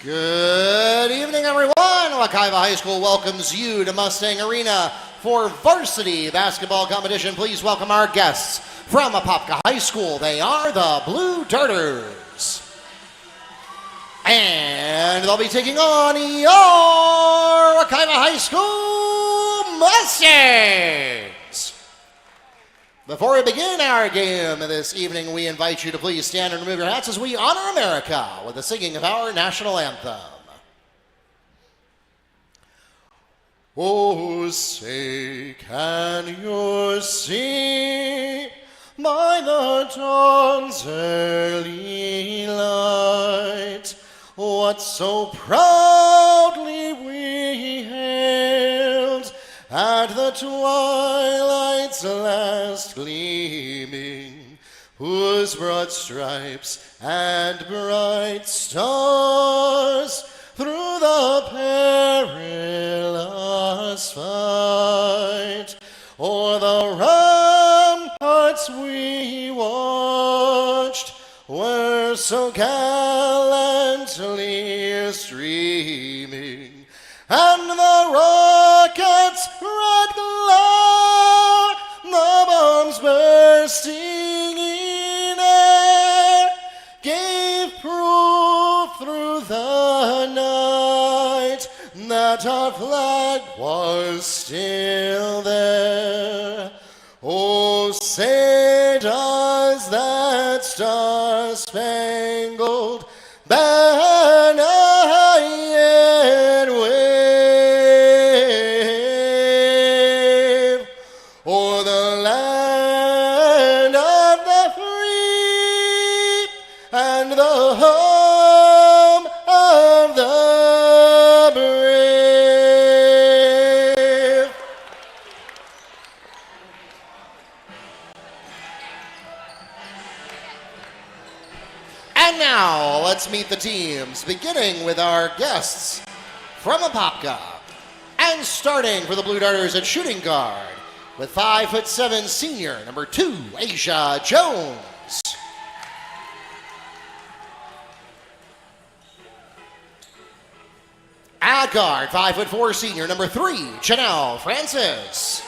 Good evening, everyone. Wekiva High School welcomes you to Mustang Arena for Varsity basketball competition. Please welcome our guests from Apopka High School. They are the Blue Darters. And they'll be taking on your Wekiva High School Mustangs. Before we begin our game this evening, we invite you to please stand and remove your hats as we honor America with the singing of our national anthem. Oh, say, can you see by the dawn's early light what so proudly we hailed at the twilight's last gleaming, whose broad stripes and bright stars through the perilous fight o'er the ramparts we watched were so gallantly streaming, and the rockets' red glare, the bombs bursting in air, gave proof through the night that our flag was still there. Oh, say does that star-spangled banner yet wave o'er the land of the free and the home of the brave? And now, let's meet the teams, beginning with our guests from Apopka. And starting for the Blue Darters at shooting guard, with 5'7" senior, number 2, Asia Jones. At guard, 5'4" senior, number 3, Chanel Francis.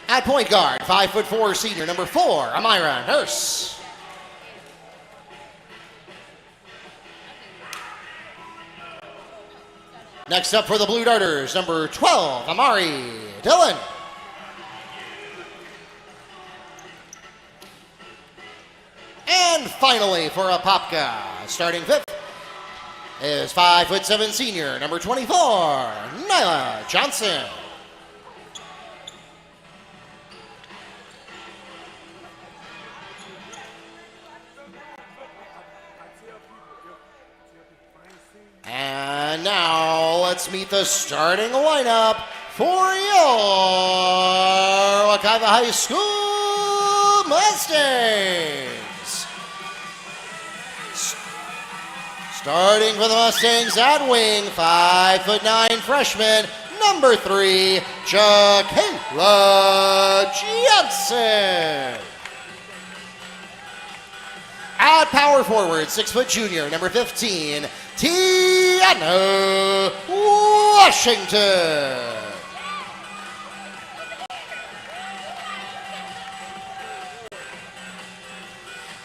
At point guard, 5'4" senior, number 4, Amira Nurse. Next up for the Blue Darters, number 12, Amari Dillon. And finally for Apopka, starting 5th, is 5'7" senior, number 24, Nyla Johnson. And now let's meet the starting lineup for your Wekiva High School Mustangs. Starting for the Mustangs at wing, 5'9" freshman, number 3, Jakayla Jensen. At power forward, 6' junior, number 15, Tiana Washington.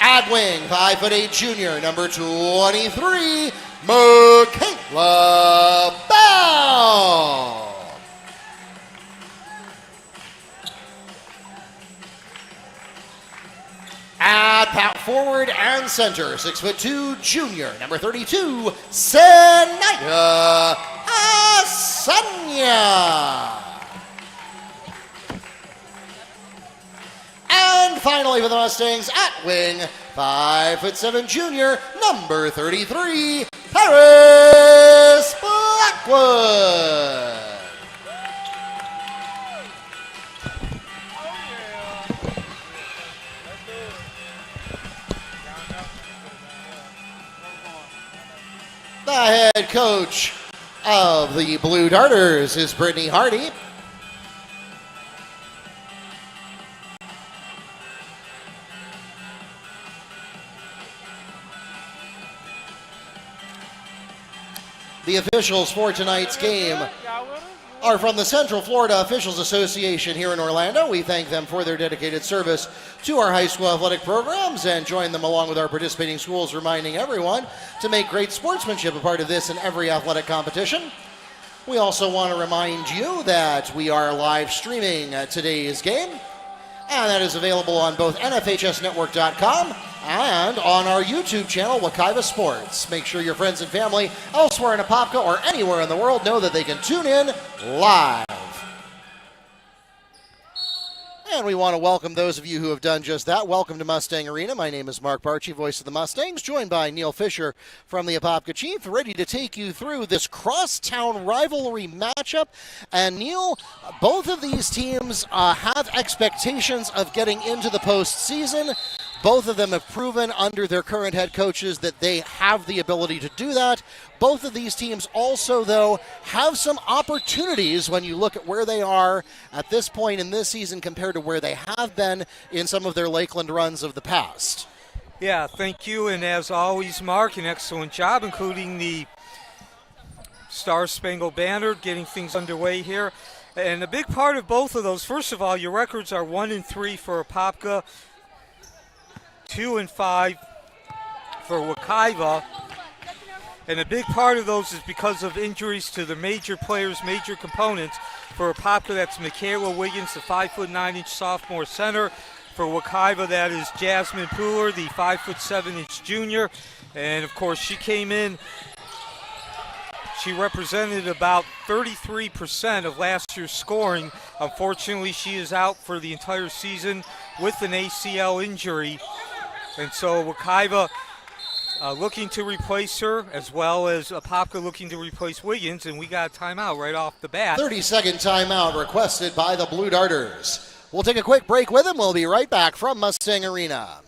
At wing, 5'8" junior, number 23, Michaela Bell. At power forward and center, 6'2" junior, number 32, Senaya Asanya. And finally for the Mustangs at wing, 5'7" junior, number 33, Paris Blackwood. The head coach of the Blue Darters is Brittany Hardy. The officials for tonight's game are from the Central Florida Officials Association here in Orlando. We thank them for their dedicated service to our high school athletic programs and join them along with our participating schools, reminding everyone to make great sportsmanship a part of this and every athletic competition. We also want to remind you that we are live streaming today's game, and that is available on both NFHSnetwork.com and on our YouTube channel, Wekiva Sports. Make sure your friends and family elsewhere in Apopka or anywhere in the world know that they can tune in live. And we want to welcome those of you who have done just that. Welcome to Mustang Arena. My name is Mark Barchi, voice of the Mustangs, joined by Neil Fisher from the Apopka Chief, ready to take you through this crosstown rivalry matchup. And Neil, both of these teams have expectations of getting into the postseason. Both of them have proven under their current head coaches that they have the ability to do that. Both of these teams also, though, have some opportunities when you look at where they are at this point in this season compared to where they have been in some of their Lakeland runs of the past. Yeah, thank you. And as always, Mark, an excellent job, including the Star Spangled Banner, getting things underway here. And a big part of both of those, first of all, your records are 1-3 for Apopka, 2-5 for Wekiva, and a big part of those is because of injuries to the major players, major components. For Apopka, that's Michaela Wiggins, the 5'9" sophomore center. For Wekiva, that is Jasmine Pooler, the 5'7" junior. And of course, she came in, she represented about 33% of last year's scoring. Unfortunately, she is out for the entire season with an ACL injury. And so Wekiva looking to replace her, as well as Apopka looking to replace Wiggins, and we got a timeout right off the bat. 30-second timeout requested by the Blue Darters. We'll take a quick break with them. We'll be right back from Mustang Arena.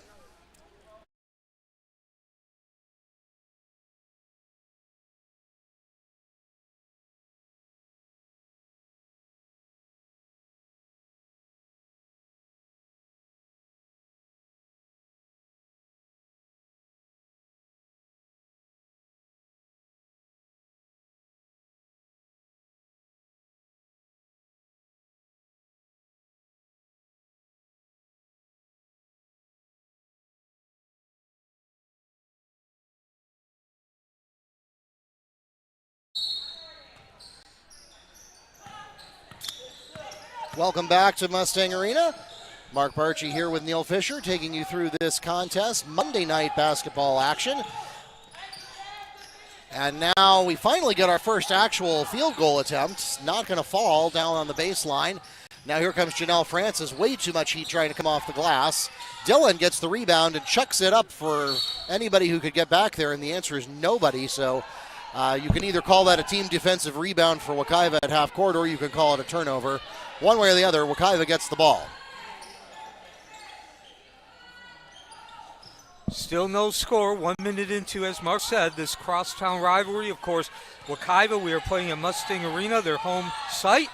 Welcome back to Mustang Arena. Mark Barchi here with Neil Fisher, taking you through this contest, Monday night basketball action. And now we finally get our first actual field goal attempt. Not going to fall down on the baseline. Now here comes Janelle Francis, way too much heat trying to come off the glass. Dylan gets the rebound and chucks it up for anybody who could get back there, and the answer is nobody. So you can either call that a team defensive rebound for Wekiva at half court, or you can call it a turnover. One way or the other, Wekiva gets the ball. Still no score, 1 minute into, as Mark said, this crosstown rivalry. Of course, Wekiva, we are playing at Mustang Arena, their home site,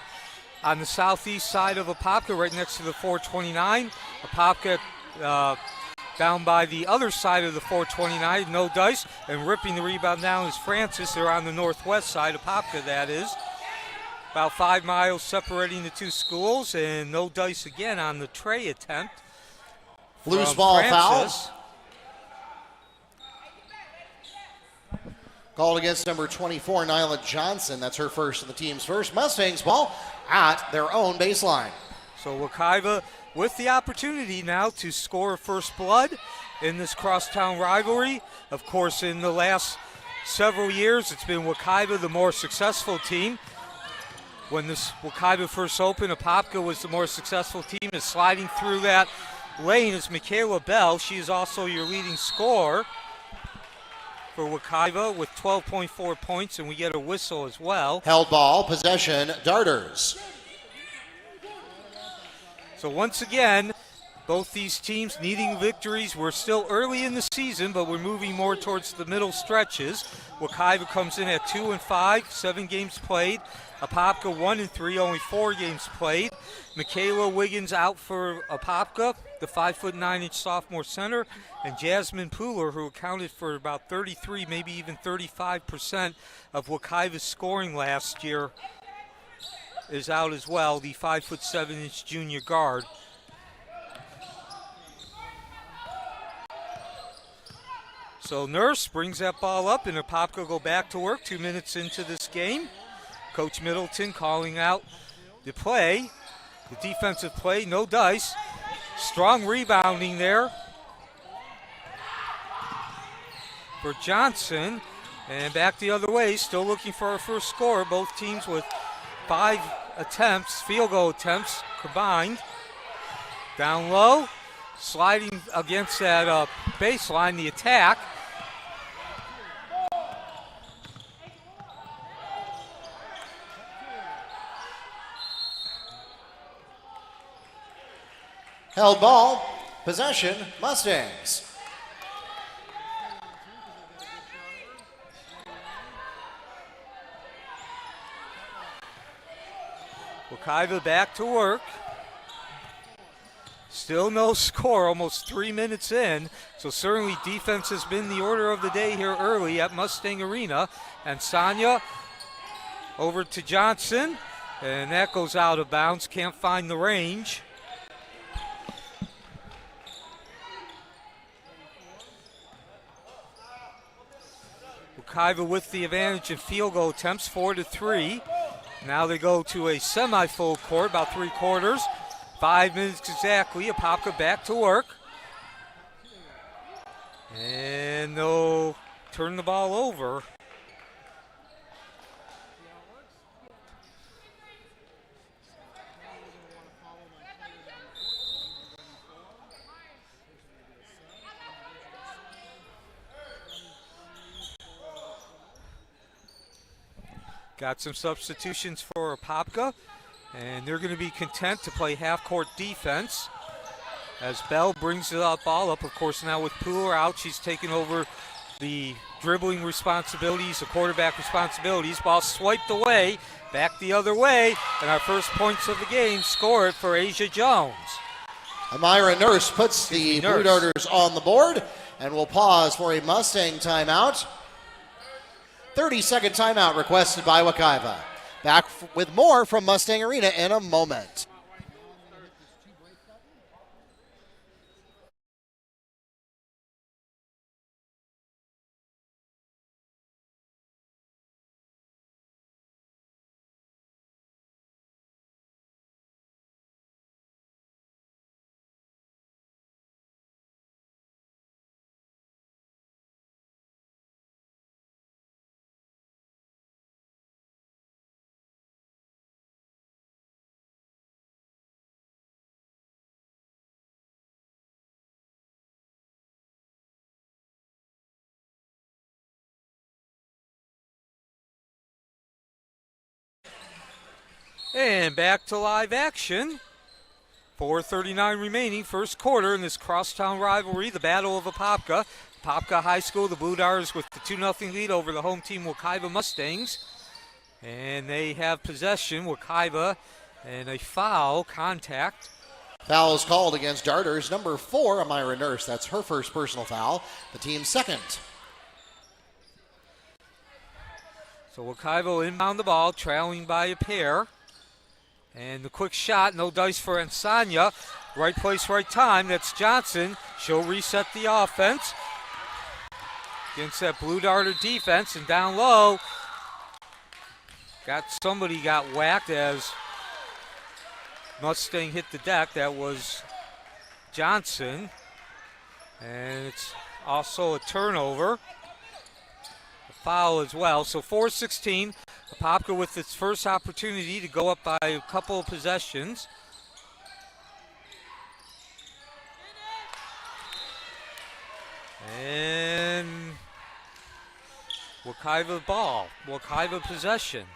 on the southeast side of Apopka, right next to the 429. Apopka down by the other side of the 429, no dice, and ripping the rebound down is Francis. They're on the northwest side, Apopka that is. About 5 miles separating the two schools, and no dice again on the tray attempt. Loose ball foul. Called against number 24, Nyla Johnson. That's her first and the team's first. Mustangs ball at their own baseline. So Wekiva with the opportunity now to score first blood in this crosstown rivalry. Of course, in the last several years, it's been Wekiva, the more successful team. When this Wekiva first opened, Apopka was the more successful team. Is sliding through that lane is Michaela Bell. She is also your leading scorer for Wekiva with 12.4 points, and we get a whistle as well. Held ball, possession, Darters. So once again, both these teams needing victories. We're still early in the season, but we're moving more towards the middle stretches. Wekiva comes in at 2-5, 7 games played. Apopka 1-3, only 4 games played. Michaela Wiggins out for Apopka the 5'9" sophomore center, and Jasmine Pooler, who accounted for about 33, maybe even 35% of Wekiva's scoring last year, is out as well, the 5'7" junior guard. So Nurse brings that ball up, and Apopka go back to work 2 minutes into this game. Coach Middleton calling out the play, the defensive play, no dice. Strong rebounding there for Johnson. And back the other way, still looking for our first score. Both teams with 5 attempts, field goal attempts combined. Down low, sliding against that baseline, the attack. Held ball, possession, Mustangs. Wekiva back to work. Still no score, almost 3 minutes in. So certainly defense has been the order of the day here early at Mustang Arena. And Sonia over to Johnson. And that goes out of bounds, can't find the range. Wekiva with the advantage in field goal attempts, 4-3. Now they go to a semi-full court, about 3/4. 5 minutes exactly. Apopka back to work. And they'll turn the ball over. Got some substitutions for Apopka, and they're going to be content to play half-court defense as Bell brings the ball up. Of course, now with Pooler out, she's taken over the dribbling responsibilities, the quarterback responsibilities. Ball swiped away, back the other way, and our first points of the game scored for Asia Jones. Amira Nurse puts the Blue Darters on the board, and we'll pause for a Mustang timeout. 30-second timeout requested by Wekiva. Back with more from Mustang Arena in a moment. And back to live action. 4:39 remaining, first quarter in this crosstown rivalry, the Battle of Apopka. Apopka High School, the Blue Darters with the 2-0 lead over the home team Wekiva Mustangs. And they have possession, Wekiva, and a foul, contact. Foul is called against Darters. Number 4, Amira Nurse. That's her first personal foul, the team's second. So Wekiva will inbound the ball, trailing by a pair. And the quick shot, no dice for Ansanya. Right place, right time. That's Johnson. She'll reset the offense against that Blue Darter defense. And down low, somebody got whacked as Mustang hit the deck. That was Johnson. And it's also a turnover. A foul as well. So 4:16. Apopka with its first opportunity to go up by a couple of possessions. And Wekiva ball, Wekiva possession.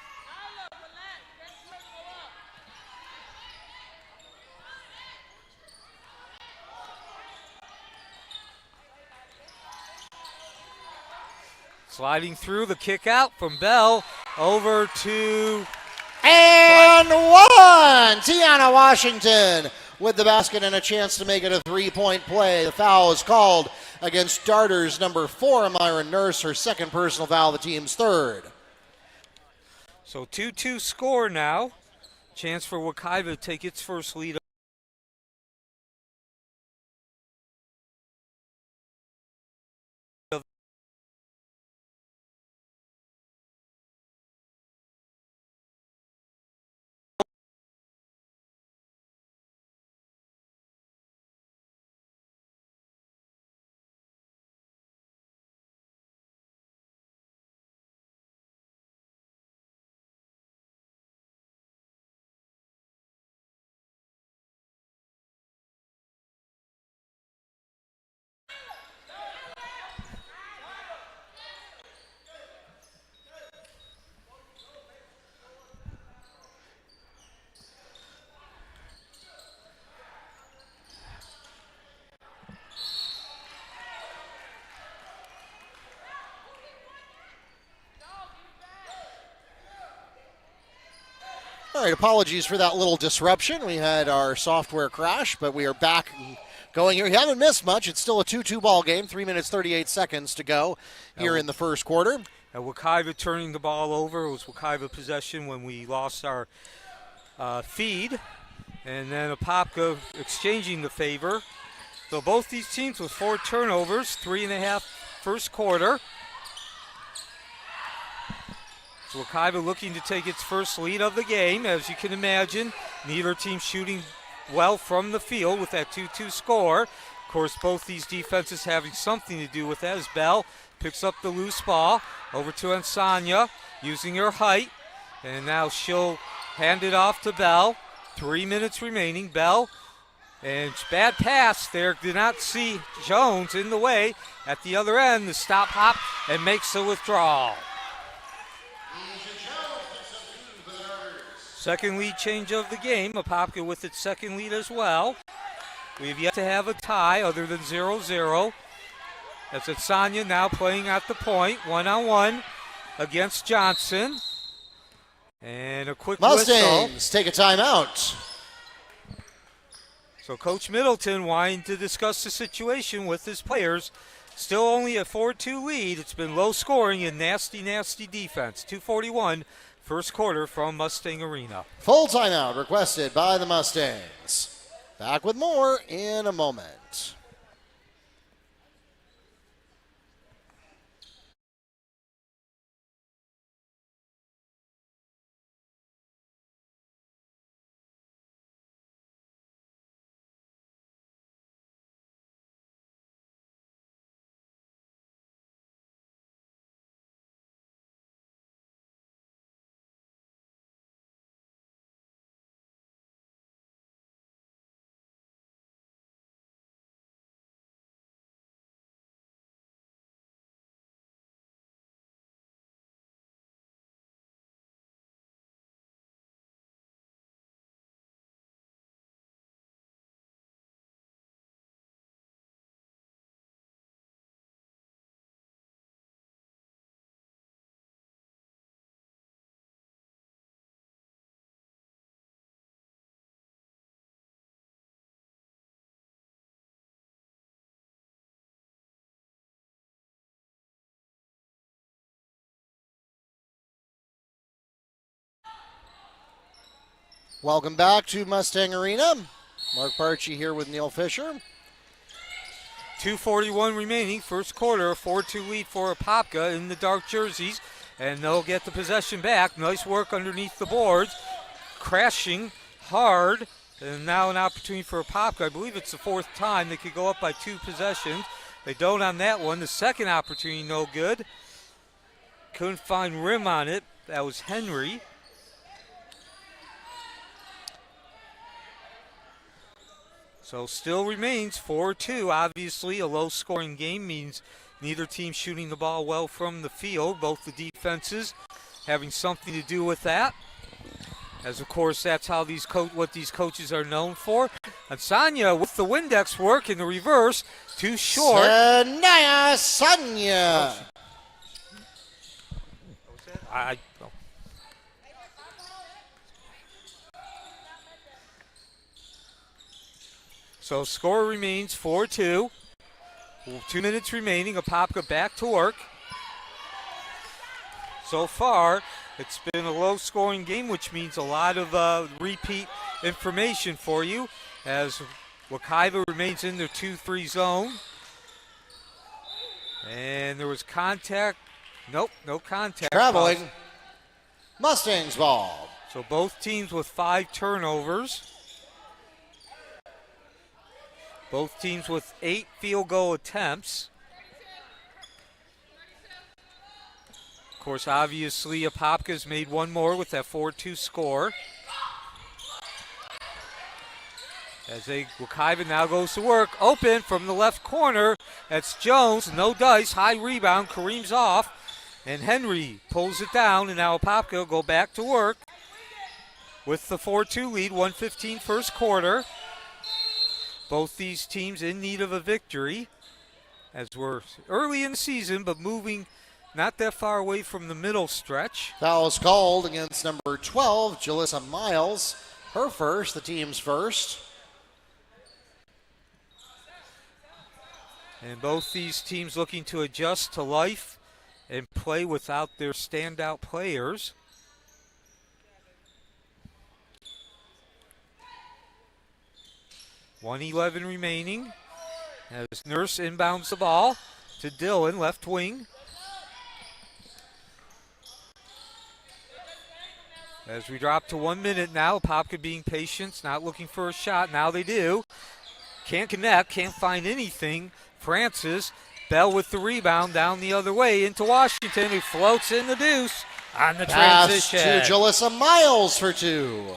Sliding through the kick out from Bell over to... And one! Tiana Washington with the basket and a chance to make it a three-point play. The foul is called against Darters number 4, Myron Nurse, her second personal foul, the team's third. So 2-2 score now. Chance for Wekiva to take its first lead. All right, apologies for that little disruption. We had our software crash, but we are back going here. You haven't missed much. It's still a 2-2 ball game, 3 minutes, 38 seconds to go here in the first quarter. Wekiva turning the ball over. It was Wekiva possession when we lost our feed. And then Apopka exchanging the favor. So both these teams with 4 turnovers, 3.5 first quarter. So Wekiva looking to take its first lead of the game. As you can imagine, neither team shooting well from the field with that 2-2 score. Of course, both these defenses having something to do with that as Bell picks up the loose ball over to Ansanya using her height. And now she'll hand it off to Bell. 3 minutes remaining. Bell, and bad pass there. Did not see Jones in the way. At the other end, the stop hop and makes the withdrawal. Second lead change of the game. Apopka with its second lead as well. We have yet to have a tie other than 0-0. That's Ansanya now playing at the point, one-on-one against Johnson. And a quick Mustangs whistle. take a timeout. So Coach Middleton wanting to discuss the situation with his players. Still only a 4-2 lead. It's been low scoring and nasty, nasty defense. 2:41 first quarter from Mustang Arena. Full timeout requested by the Mustangs. Back with more in a moment. Welcome back to Mustang Arena. Mark Barchi here with Neil Fisher. 2:41 remaining, first quarter, a 4-2 lead for Apopka in the dark jerseys, and they'll get the possession back. Nice work underneath the boards, crashing hard, and now an opportunity for Apopka. I believe it's the fourth time they could go up by 2 possessions. They don't on that one. The second opportunity, no good. Couldn't find rim on it. That was Henry. So still remains 4-2. Obviously, a low-scoring game means neither team shooting the ball well from the field. Both the defenses having something to do with that. As, of course, that's how what these coaches are known for. Ansanya with the Windex work in the reverse. Too short. Sanaya Sanya. So score remains 4-2. 2 minutes remaining. Apopka back to work. So far, it's been a low-scoring game, which means a lot of repeat information for you as Wekiva remains in their 2-3 zone. And there was contact. Nope, no contact. Traveling. Mustangs ball. So both teams with 5 turnovers. Both teams with 8 field goal attempts. Of course, obviously, Apopka's made one more with that 4-2 score. As Wekiva now goes to work. Open from the left corner. That's Jones. No dice. High rebound. Kareem's off. And Henry pulls it down. And now Apopka will go back to work with the 4-2 lead. 1:15 first quarter. Both these teams in need of a victory as we're early in the season, but moving not that far away from the middle stretch. Foul is called against number 12, Jalissa Miles. Her first, the team's first. And both these teams looking to adjust to life and play without their standout players. .111 remaining as Nurse inbounds the ball to Dillon, left wing. As we drop to 1 minute now, Apopka being patient, not looking for a shot. Now they do. Can't connect, can't find anything. Francis, Bell with the rebound down the other way into Washington, who floats in the deuce on the transition. Pass to Jalissa Miles for 2.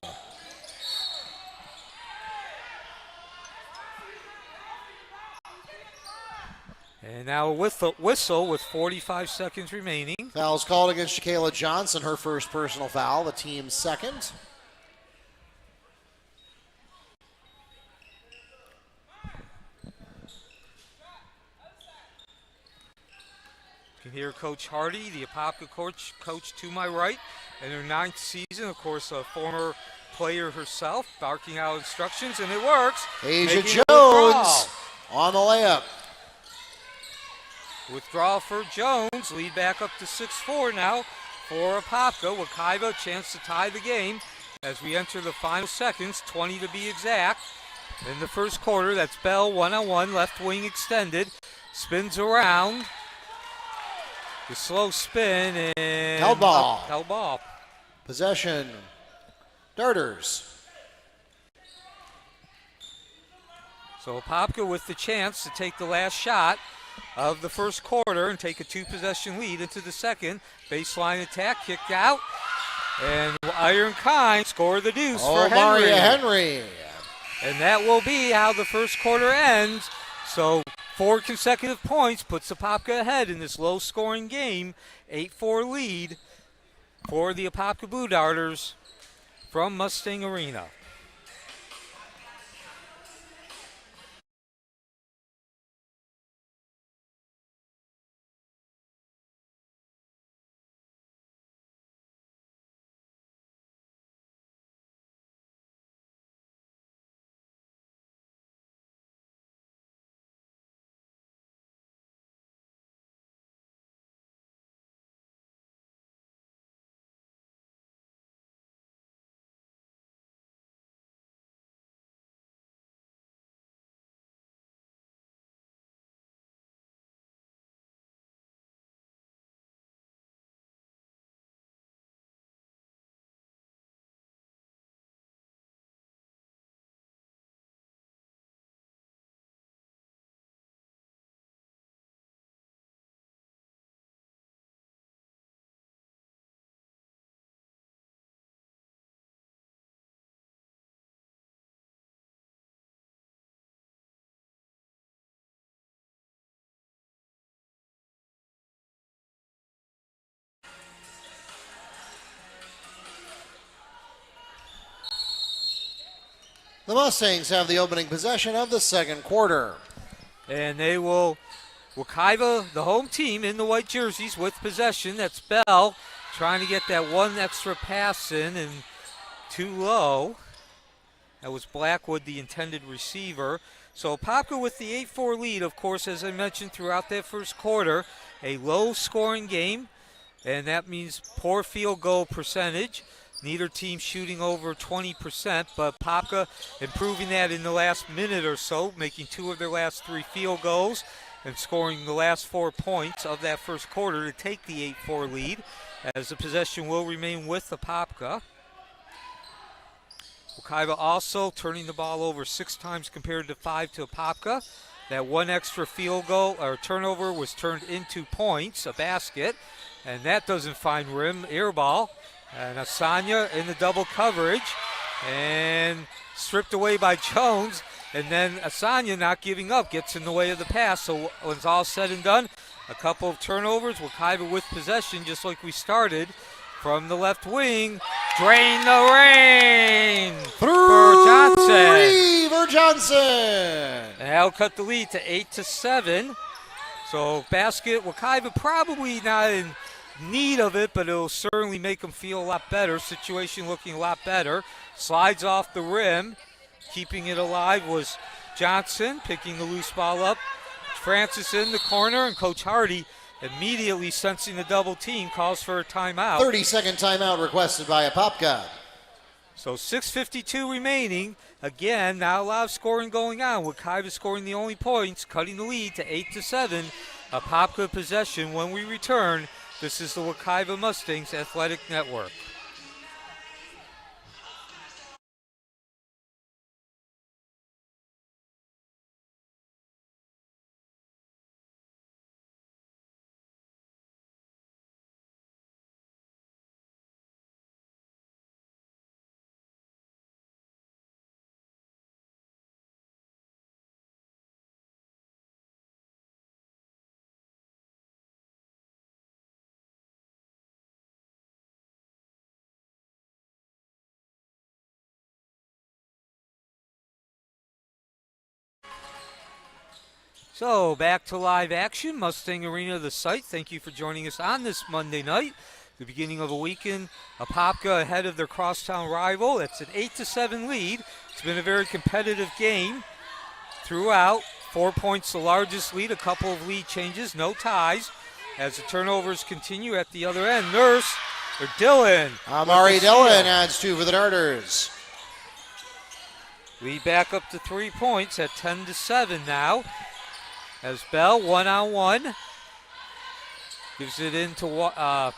And now with a whistle with 45 seconds remaining. Foul's called against Shakayla Johnson, her first personal foul, the team's second. You can hear Coach Hardy, the Apopka coach to my right, in her 9th season, of course, a former player herself, barking out instructions, and it works. Asia Jones on the layup. Withdrawal for Jones, lead back up to 6-4 now for Apopka. Wekiva, chance to tie the game as we enter the final seconds, 20 to be exact. In the first quarter, that's Bell one-on-one, left wing extended, spins around. The slow spin and held ball. Held ball. Possession. Darters. So Apopka with the chance to take the last shot of the first quarter and take a 2-possession lead into the second. Baseline attack, kicked out. And Iron Kind score the deuce for Henry. Maria Henry. And that will be how the first quarter ends. So 4 consecutive points puts Apopka ahead in this low-scoring game. 8-4 lead for the Apopka Blue Darters from Mustang Arena. The Mustangs have the opening possession of the second quarter. And they will, Wekiva, the home team in the white jerseys with possession. That's Bell trying to get that one extra pass in and too low. That was Blackwood, the intended receiver. So Apopka with the 8-4 lead, of course, as I mentioned throughout that first quarter, a low-scoring game, and that means poor field goal percentage. Neither team shooting over 20%, but Apopka improving that in the last minute or so, making 2 of their last 3 field goals and scoring the last 4 points of that first quarter to take the 8-4 lead, as the possession will remain with Apopka. Wekiva also turning the ball over 6 times compared to 5 to Apopka. That 1 extra field goal or turnover was turned into points, a basket, and that doesn't find rim, air ball. And Asanya in the double coverage and stripped away by Jones. And then Asanya, not giving up, gets in the way of the pass. So when it's all said and done, a couple of turnovers. Wekiva with possession, just like we started. From the left wing, drain the rain for Johnson. For Johnson. And that'll cut the lead to 8-7. So basket, Wekiva probably not in need of it, but it'll certainly make them feel a lot better. Situation looking a lot better. Slides off the rim. Keeping it alive was Johnson, picking the loose ball up. Francis in the corner, and Coach Hardy immediately sensing the double team calls for a timeout. 30-second timeout requested by Apopka. So 6:52 remaining. Again, not a lot of scoring going on. Wekiva scoring the only points, cutting the lead to 8-7. Apopka possession when we return. This is the Wekiva Mustangs Athletic Network. So back to live action, Mustang Arena, the site. Thank you for joining us on this Monday night, the beginning of a weekend. Apopka ahead of their crosstown rival. It's an 8-7 lead. It's been a very competitive game throughout. 4 points the largest lead, a couple of lead changes, no ties. As the turnovers continue at the other end, Dillon. Amari Dillon adds 2 for the Darters. Lead back up to 3 points at 10-7 now. As Bell, one-on-one, gives it in to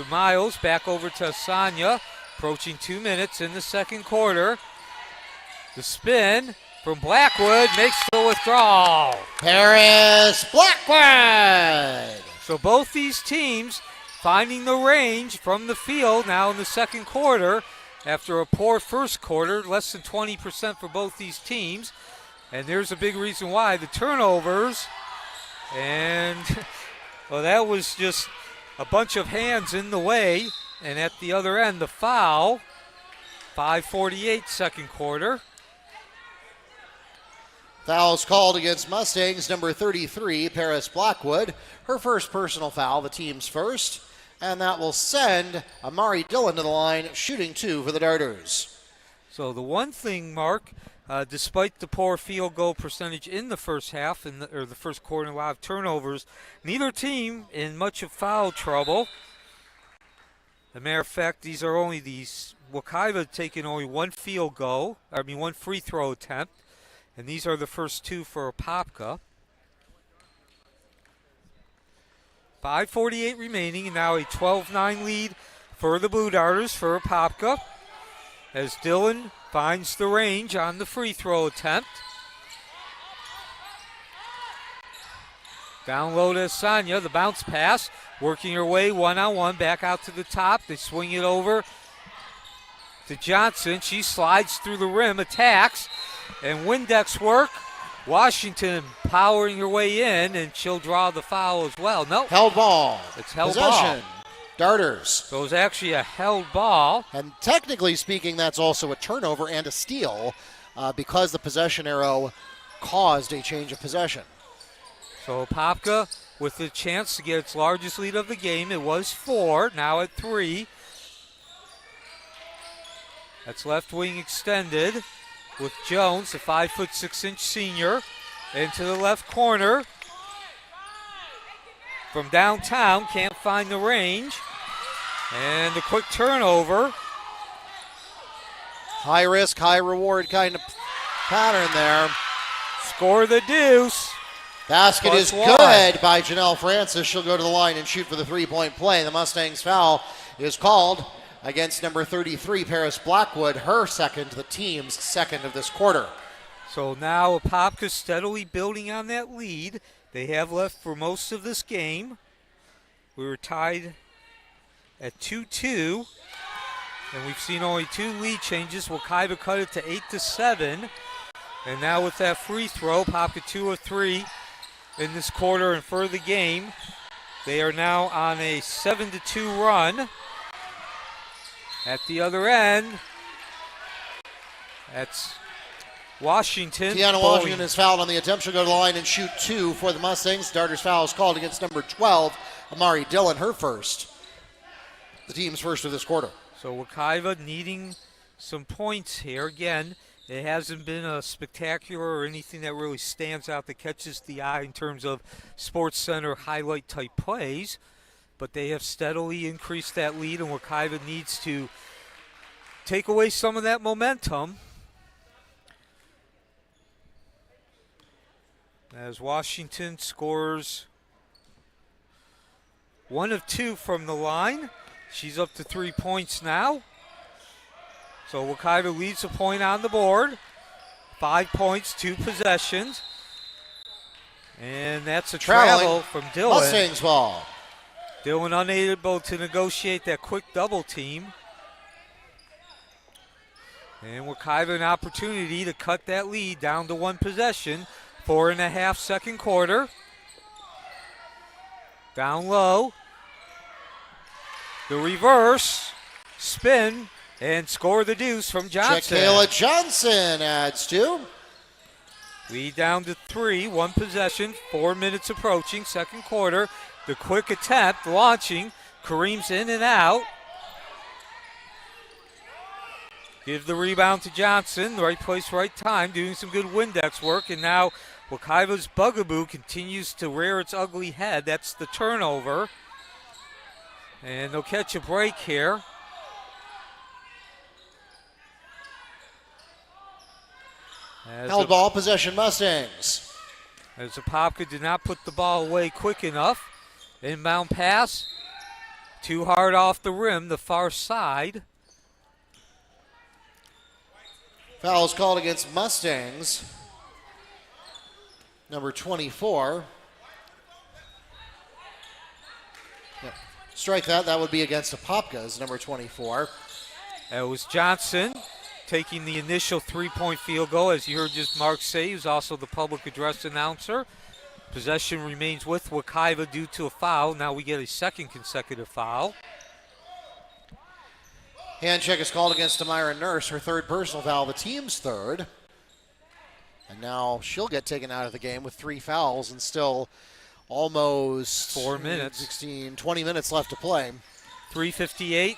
Miles, back over to Asanya, approaching 2 minutes in the second quarter. The spin from Blackwood makes the withdrawal. Paris Blackwood. So both these teams finding the range from the field now in the second quarter after a poor first quarter, less than 20% for both these teams. And there's a big reason why, the turnovers. And, well, that was just a bunch of hands in the way. And at the other end, the foul. 5:48 second quarter. Fouls called against Mustangs, number 33, Paris Blackwood. Her first personal foul, the team's first. And that will send Amari Dillon to the line, shooting 2 for the Darters. So the one thing, Mark, despite the poor field goal percentage in the first half, or the first quarter, and a lot of turnovers, neither team in much of foul trouble. As a matter of fact, these are only these. Wekiva taking only one free throw attempt, and these are the first 2 for Apopka. 5:48 remaining, and now a 12-9 lead for the Blue Darters for Apopka. As Dillon finds the range on the free throw attempt. Down low to Asanya, the bounce pass, working her way one-on-one back out to the top. They swing it over to Johnson. She slides through the rim, attacks, and Windex work. Washington powering her way in, and she'll draw the foul as well. No. Held ball. It's held Possession. ball. Darters. So it was actually a held ball. And technically speaking, that's also a turnover and a steal because the possession arrow caused a change of possession. So Apopka with the chance to get its largest lead of the game. It was 4, now at 3. That's left wing extended with Jones, the 5'6" senior, into the left corner. From downtown, can't find the range. And the quick turnover. High risk, high reward kind of pattern there. Score the deuce. Basket is good by Janelle Francis. She'll go to the line and shoot for the three-point play. The Mustangs foul is called against number 33, Paris Blackwood, her second, the team's second of this quarter. So now Apopka steadily building on that lead. They have left for most of this game. We were tied at 2-2, and we've seen only 2 lead changes. Wekiva cut it to 8-7, and now with that free throw, Apopka 2 of 3 in this quarter and for the game. They are now on a 7-2 run. At the other end, that's Washington. Tiana Washington is fouled on the attempt. She'll go to the line and shoot 2 for the Mustangs. Darter's foul is called against number 12, Amari Dillon, her first. The team's first of this quarter. So Wekiva needing some points here. Again, it hasn't been a spectacular or anything that really stands out that catches the eye in terms of Sports Center highlight type plays, but they have steadily increased that lead, and Wekiva needs to take away some of that momentum. As Washington scores 1 of 2 from the line. She's up to 3 points now. So Wekiva leads a point on the board. 5 points, 2 possessions. And that's a travel from Dillon. Mustangs ball. Dillon unable to negotiate that quick double team. And Wekiva an opportunity to cut that lead down to 1 possession. 4.5 second quarter. Down low. The reverse. Spin. And score the deuce from Johnson. Jacayla Johnson adds 2. Lead down to 3. 1 possession. 4 minutes approaching. Second quarter. The quick attempt. Launching. Kareem's in and out. Give the rebound to Johnson. Right place, right time. Doing some good Windex work. And now Wekiva's bugaboo continues to rear its ugly head. That's the turnover. And they'll catch a break here. Held ball, possession Mustangs. As Apopka did not put the ball away quick enough. Inbound pass. Too hard off the rim, the far side. Foul is called against Mustangs. Number 24. Yep. Strike that. That would be against Apopka's number 24. That was Johnson taking the initial 3-point field goal. As you heard just Mark say, he was also the public address announcer. Possession remains with Wekiva due to a foul. Now we get a second consecutive foul. Hand check is called against Amira Nurse, her third personal foul, the team's third. And now she'll get taken out of the game with 3 fouls and still almost 4 minutes. 16, 20 minutes left to play. 3:58,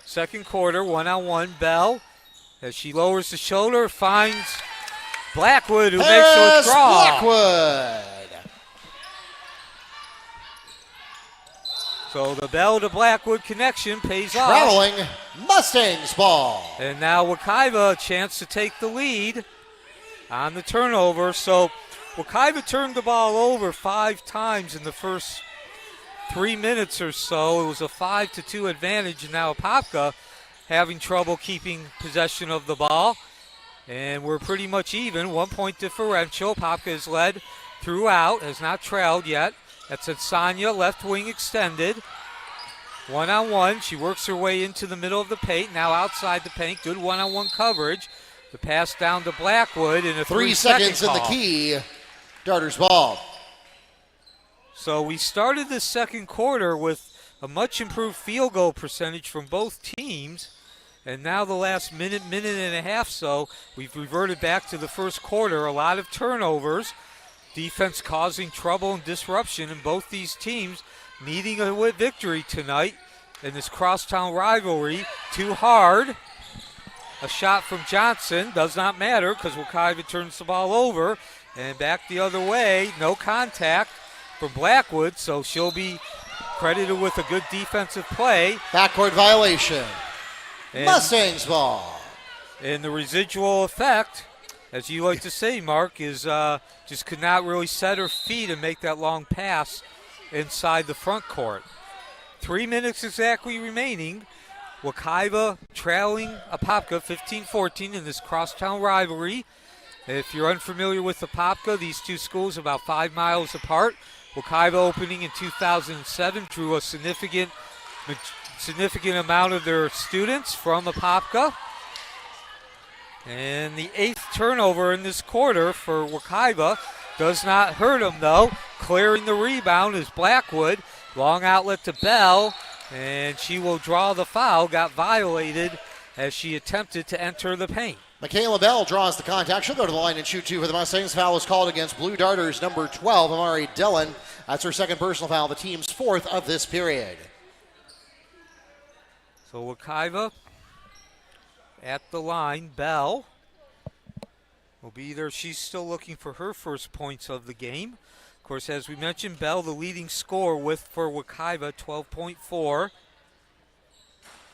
second quarter, 1-on-1. Bell, as she lowers the shoulder, finds Blackwood, who makes a withdrawal. Blackwood. So the Bell to Blackwood connection pays off. Traveling Mustangs ball. And now Wekiva a chance to take the lead on the turnover. So Wekiva turned the ball over 5 times in the first 3 minutes or so. It was a 5-2 advantage, and now Apopka having trouble keeping possession of the ball. And we're pretty much even, 1-point differential. Apopka has led throughout, has not trailed yet. That's Sonia, left wing extended. 1-on-1, she works her way into the middle of the paint, now outside the paint. Good 1-on-1 coverage. The pass down to Blackwood in a 3 3-second seconds in the key. Darter's ball. So we started the second quarter with a much improved field goal percentage from both teams. And now the last minute and a half so, we've reverted back to the first quarter. A lot of turnovers. Defense causing trouble and disruption in both these teams, needing a victory tonight in this crosstown rivalry. Too hard. A shot from Johnson does not matter because Wekiva turns the ball over. And back the other way, no contact for Blackwood, so she'll be credited with a good defensive play. Backcourt violation. And Mustangs ball. And the residual effect, as you like to say, Mark, is just could not really set her feet and make that long pass inside the front court. 3 minutes exactly remaining. Wekiva trailing Apopka 15-14 in this crosstown rivalry. If you're unfamiliar with Apopka, these two schools are about 5 miles apart. Wekiva opening in 2007 drew a significant amount of their students from Apopka. And the 8th turnover in this quarter for Wekiva does not hurt them, though. Clearing the rebound is Blackwood. Long outlet to Bell, and she will draw the foul. Got violated as she attempted to enter the paint. Michaela Bell draws the contact. She'll go to the line and shoot two for the Mustangs. Foul is called against Blue Darters number 12, Amari Dillon. That's her second personal foul, the team's 4th of this period. So Wekiva at the line. Bell will be there. She's still looking for her first points of the game. Of course, as we mentioned, Bell the leading scorer for Wekiva, 12.4.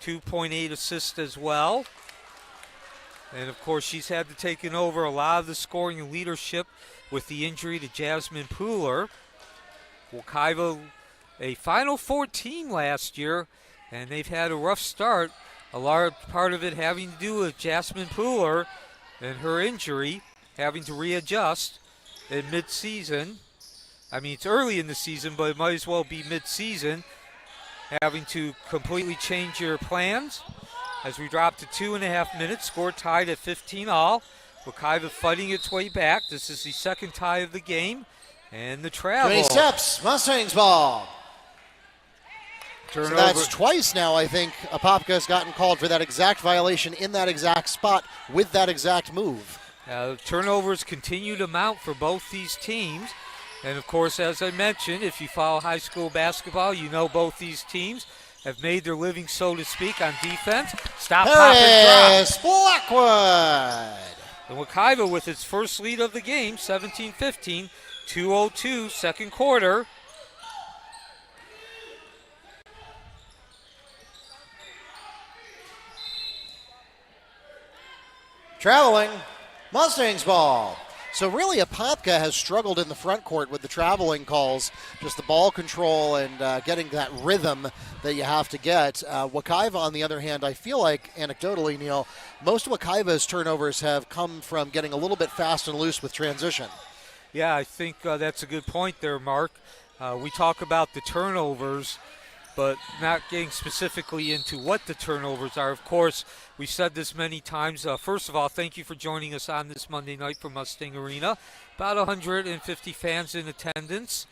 2.8 assists as well. And, of course, she's had to take over a lot of the scoring and leadership with the injury to Jasmine Pooler. Wekiva, a Final Four team last year, and they've had a rough start. A large part of it having to do with Jasmine Pooler and her injury, having to readjust in midseason. I mean, it's early in the season, but it might as well be midseason, having to completely change your plans. As we drop to 2.5 minutes, score tied at 15 all. Wekiva fighting its way back. This is the second tie of the game. And the travel. 20 steps, Mustangs ball. Turnover. So that's twice now, I think, Apopka has gotten called for that exact violation in that exact spot with that exact move. Turnovers continue to mount for both these teams. And, of course, as I mentioned, if you follow high school basketball, you know both these teams have made their living, so to speak, on defense. Stop, pop, and drop. Blackwood. And Wekiva with its first lead of the game, 17-15, 2:02, second quarter. Traveling, Mustangs ball. So really, Apopka has struggled in the front court with the traveling calls, just the ball control and getting that rhythm that you have to get. Wekiva, on the other hand, I feel like, anecdotally, Neil, most of Wekiva's turnovers have come from getting a little bit fast and loose with transition. Yeah, I think that's a good point there, Mark. We talk about the turnovers, but not getting specifically into what the turnovers are. Of course, we've said this many times. First of all, thank you for joining us on this Monday night from Mustang Arena. About 150 fans in attendance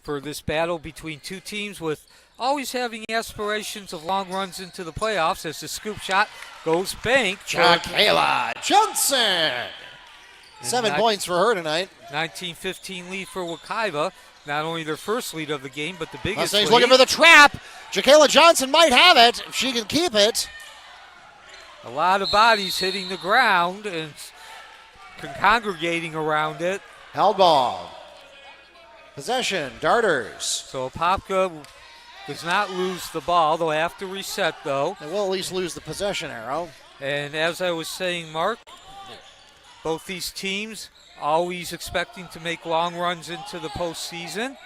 for this battle between two teams with always having aspirations of long runs into the playoffs as the scoop shot goes banked. Michaela Johnson. 7 points for her tonight. 19-15 lead for Wekiva. Not only their first lead of the game, but the biggest Mustangs lead. looking for the trap. Michaela Johnson might have it if she can keep it. A lot of bodies hitting the ground and congregating around it. Held ball. Possession, Darters. So Apopka does not lose the ball. They'll have to reset, though. They will at least lose the possession arrow. And as I was saying, Mark, both these teams always expecting to make long runs into the postseason.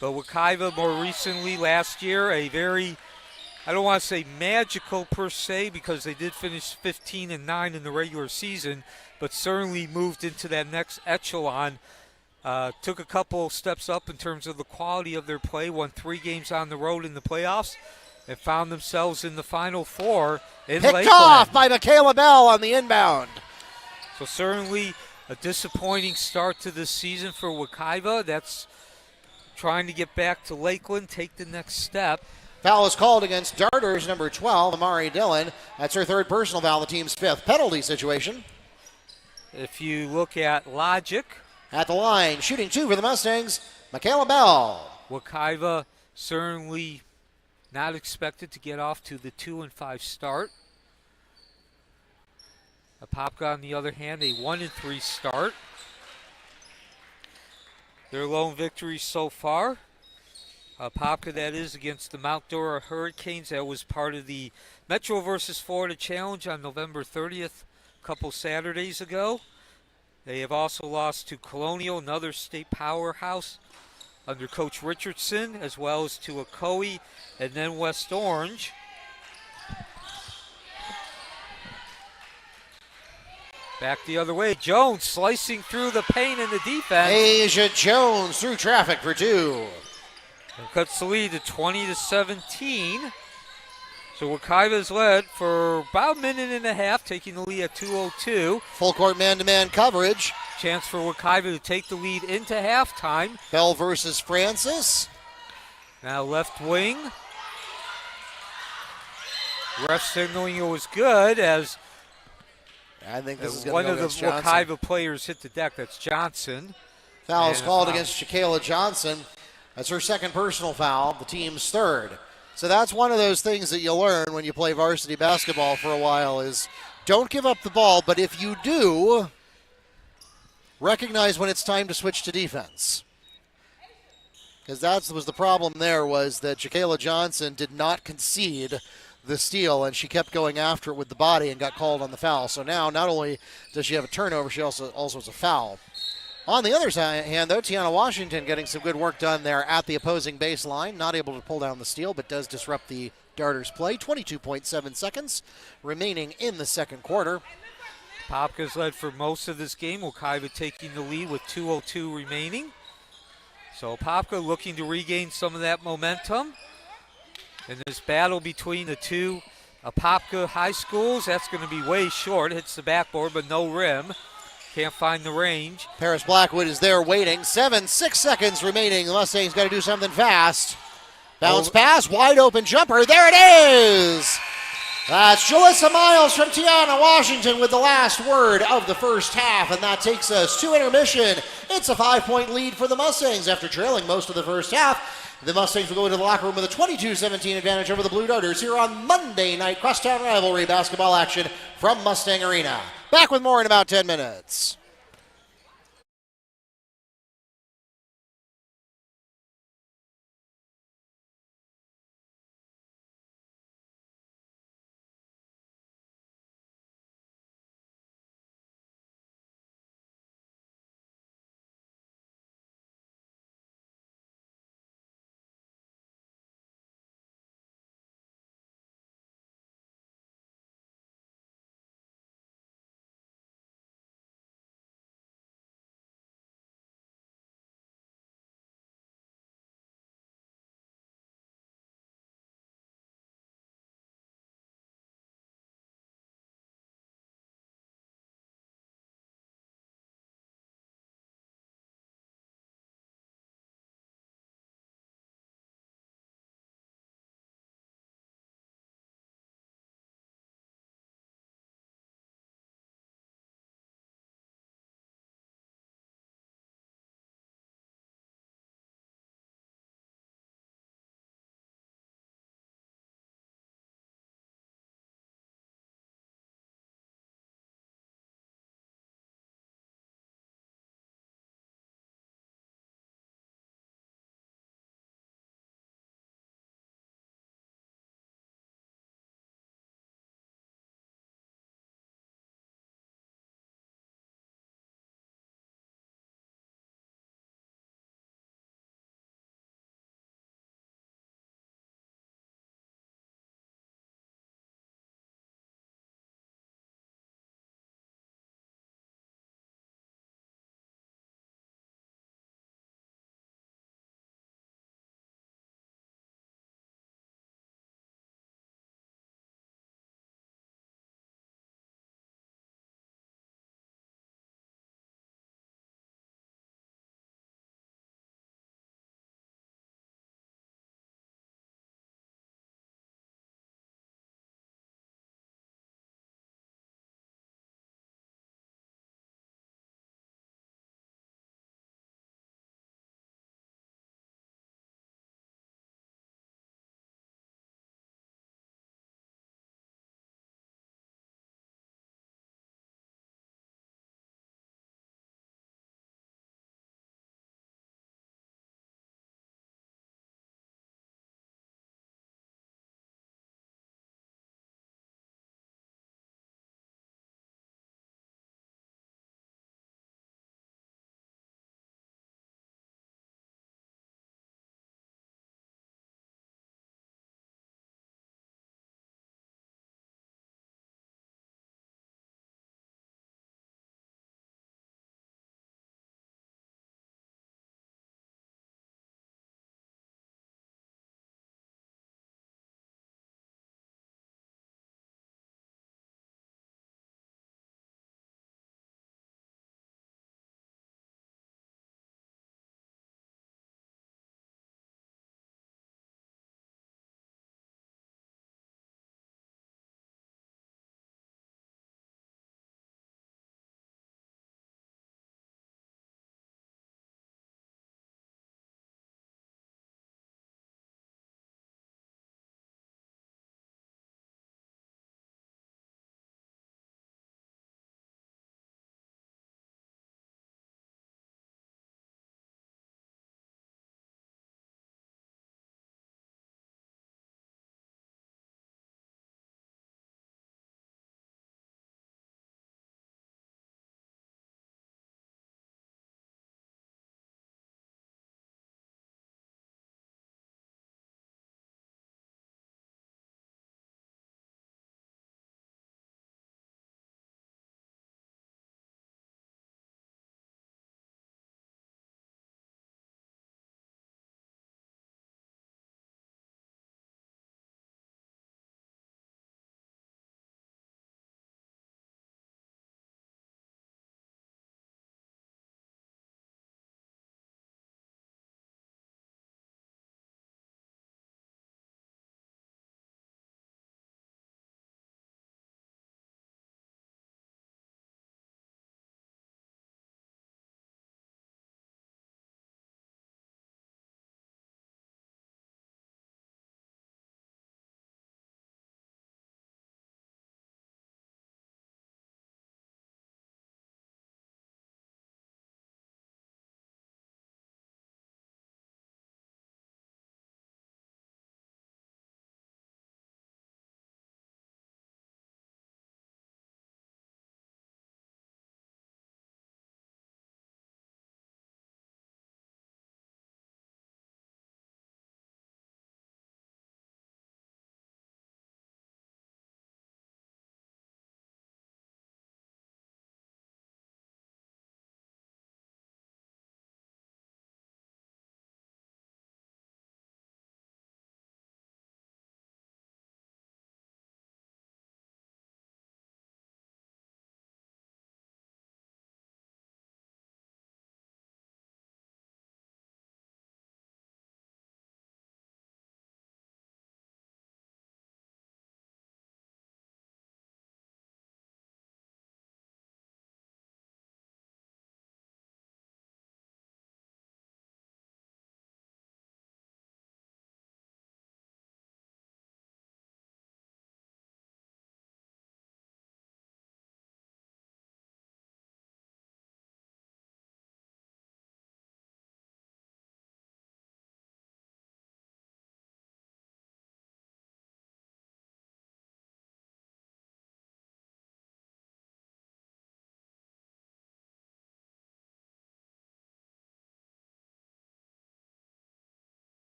But Wekiva more recently, last year, a very, I don't want to say magical per se, because they did finish 15-9 in the regular season, but certainly moved into that next echelon. Took a couple steps up in terms of the quality of their play, won 3 games on the road in the playoffs, and found themselves in the Final Four in Lakeland. Picked off by Michaela Bell on the inbound. So certainly a disappointing start to this season for Wekiva. That's trying to get back to Lakeland, take the next step. Foul is called against Darters, number 12, Amari Dillon. That's her third personal foul, the team's 5th. Penalty situation. If you look at logic, at the line, shooting 2 for the Mustangs, Michaela Bell. Wekiva certainly not expected to get off to the 2-5 start. Apopka, on the other hand, a 1-3 start. Their lone victory so far. Apopka, that is, against the Mount Dora Hurricanes. That was part of the Metro versus Florida Challenge on November 30th, a couple Saturdays ago. They have also lost to Colonial, another state powerhouse, under Coach Richardson, as well as to Ocoee and then West Orange. Back the other way, Jones slicing through the paint in the defense. Asia Jones through traffic for two. And cuts the lead to 20-17. So Wekiva's led for about a minute and a half, taking the lead at 2:02. Full court man-to-man coverage. Chance for Wekiva to take the lead into halftime. Bell versus Francis. Now left wing. Ref signaling it was good as I think this is going one to of go the against Johnson. Wekiva players hit the deck. That's Johnson. Foul is And called foul. against Shaquilla Johnson. That's her second personal foul, the team's third. So that's one of those things that you learn when you play varsity basketball for a while is don't give up the ball, but if you do, recognize when it's time to switch to defense. Because that was the problem there, was that Shaquilla Johnson did not concede the steal, and she kept going after it with the body and got called on the foul. So now not only does she have a turnover, she also has a foul. On the other hand, though, Tiana Washington getting some good work done there at the opposing baseline. Not able to pull down the steal, but does disrupt the Darters' play. 22.7 seconds remaining in the second quarter. Popka's led for most of this game. Wekiva taking the lead with 2:02 remaining. So Apopka looking to regain some of that momentum. In this battle between the two Apopka high schools, that's going to be way short. Hits the backboard, but no rim. Can't find the range. Paris Blackwood is there waiting. 6 seconds remaining. The Mustangs got to do something fast. Bounce pass, wide open jumper. There it is. That's Jalissa Miles from Tiana Washington with the last word of the first half, and that takes us to intermission. It's a 5-point lead for the Mustangs after trailing most of the first half. The Mustangs will go into the locker room with a 22-17 advantage over the Blue Darters here on Monday night crosstown rivalry basketball action from Mustang Arena. Back with more in about 10 minutes.